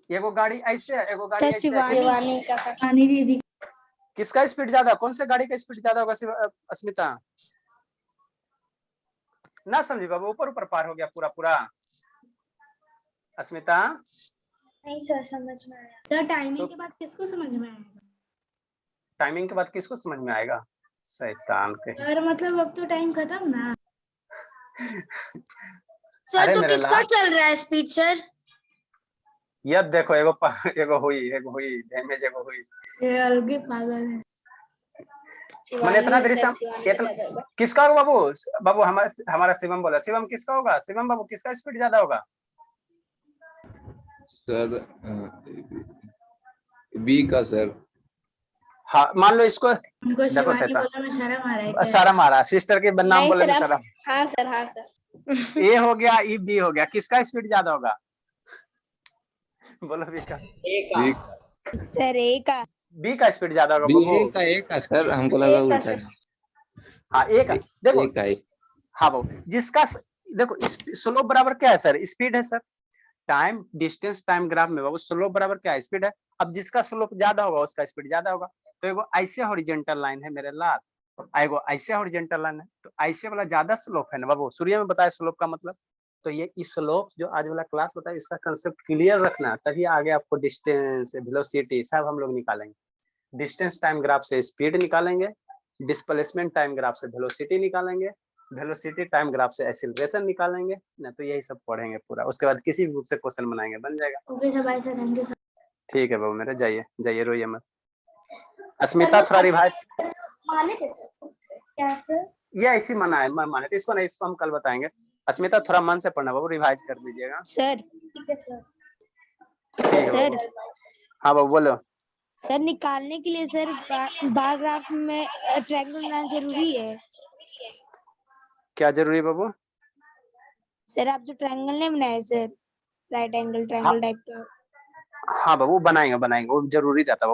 एगो गाड़ी ऐसे है, एगो गाड़ी ऐसे है, शिवानी का था। पानी दीदी किसका स्पीड ज्यादा, कौन से गाड़ी का स्पीड ज्यादा होगा अस्मिता, ना समझी बाबू, ऊपर पार हो गया पूरा अस्मिता। नहीं सर, समझ में आया। सर टाइमिंग के बाद किसको समझ में आएगा, टाइमिंग के बाद किसको समझ में आएगा, शैतान के। सर मतलब अब तो टाइम खत्म ना। सर तो मेरे किसका लाल, चल रहा है स्पीड सर, ये देखो एगो हुई डैमेज, एगो हुई, ये अलग ही पागल है। मैंने इतना देरी से शिवानी इतना, का ज्यादा। किसका होगा बाबू हमारा शिवम बोला, शिवम किसका होगा, शिवम बाबू किसका स्पीड ज्यादा होगा, सर बी का सर। हाँ मान लो इसको, उनको देखो शिवानी शैतान, बोला में शर्म आ रहा है क्या? सारा मारा, सिस्टर के नाम नहीं बोले सर, में सारा, हाँ सर, हाँ सर। ए हो गया, ई बी हो गया, किसका स्पीड ज्यादा होगा, बोलो भी का, एक बी सर ए का। बी का स्पीड ज्यादा होगा बी बाबू। एक का सर, हमको लगा एक का उल्टा सर। हाँ ए का, देखो एक का एक। हाँ बाबू जिसका देखो स्लोप बराबर क्या है सर, स्पीड है sir. Time distance time graph में बाबू स्लोप बराबर क्या है, स्पीड है। अब जिसका स्लोप ज्यादा होगा उसका स्पीड ज्यादा होगा। तो एगो ऐसे हॉरिजॉन्टल लाइन है मेरे लाल, एगो ऐसे हॉरिजॉन्टल लाइन है, तो ऐसे वाला ज्यादा स्लोप है ना बाबू, सूर्य में बताया स्लोप का मतलब। तो ये स्लोप जो आज वाला क्लास बताया इसका कंसेप्ट क्लियर रखना, तभी आगे आपको डिस्टेंस वेलोसिटी सब हम लोग निकालेंगे। डिस्टेंस टाइम ग्राफ से स्पीड निकालेंगे, डिस्प्लेसमेंट टाइम ग्राफ से वेलोसिटी निकालेंगे, वेलोसिटी टाइम ग्राफ से एक्सीलरेशन निकालेंगे ना। तो यही सब पढ़ेंगे पूरा, उसके बाद किसी भी बुक से क्वेश्चन बनाएंगे, बन जाएगा। Okay sir, bye sir, thank you sir. ठीक है बाबू मेरे, जाइए जाइए, रोइए मत। अस्मिता थोड़ा रिवाइज, माने थे सर क्या सर? ये ऐसी मना है, मैं माने तो इसको नहीं, इसको हम कल बताएंगे। अस्मिता थोड़ा मन से पढ़ना बाबू, रिवाइज कर दीजिएगा। सर ठीक है सर। ठीक है बाबू। हाँ बाबू बोलो। सर निकालने के लिए सर बार ग्राफ में ट्रायंगल बनाना जरूरी है। क्या जरूरी है बाबू? सर आप जो ट्रायंगल नहीं बनाए सर, राइट एंगल हाँ ट्रायंगल टाइप का, हाँ बाबू बनाएंगे बनाएंगे, वो जरूरी रहता है।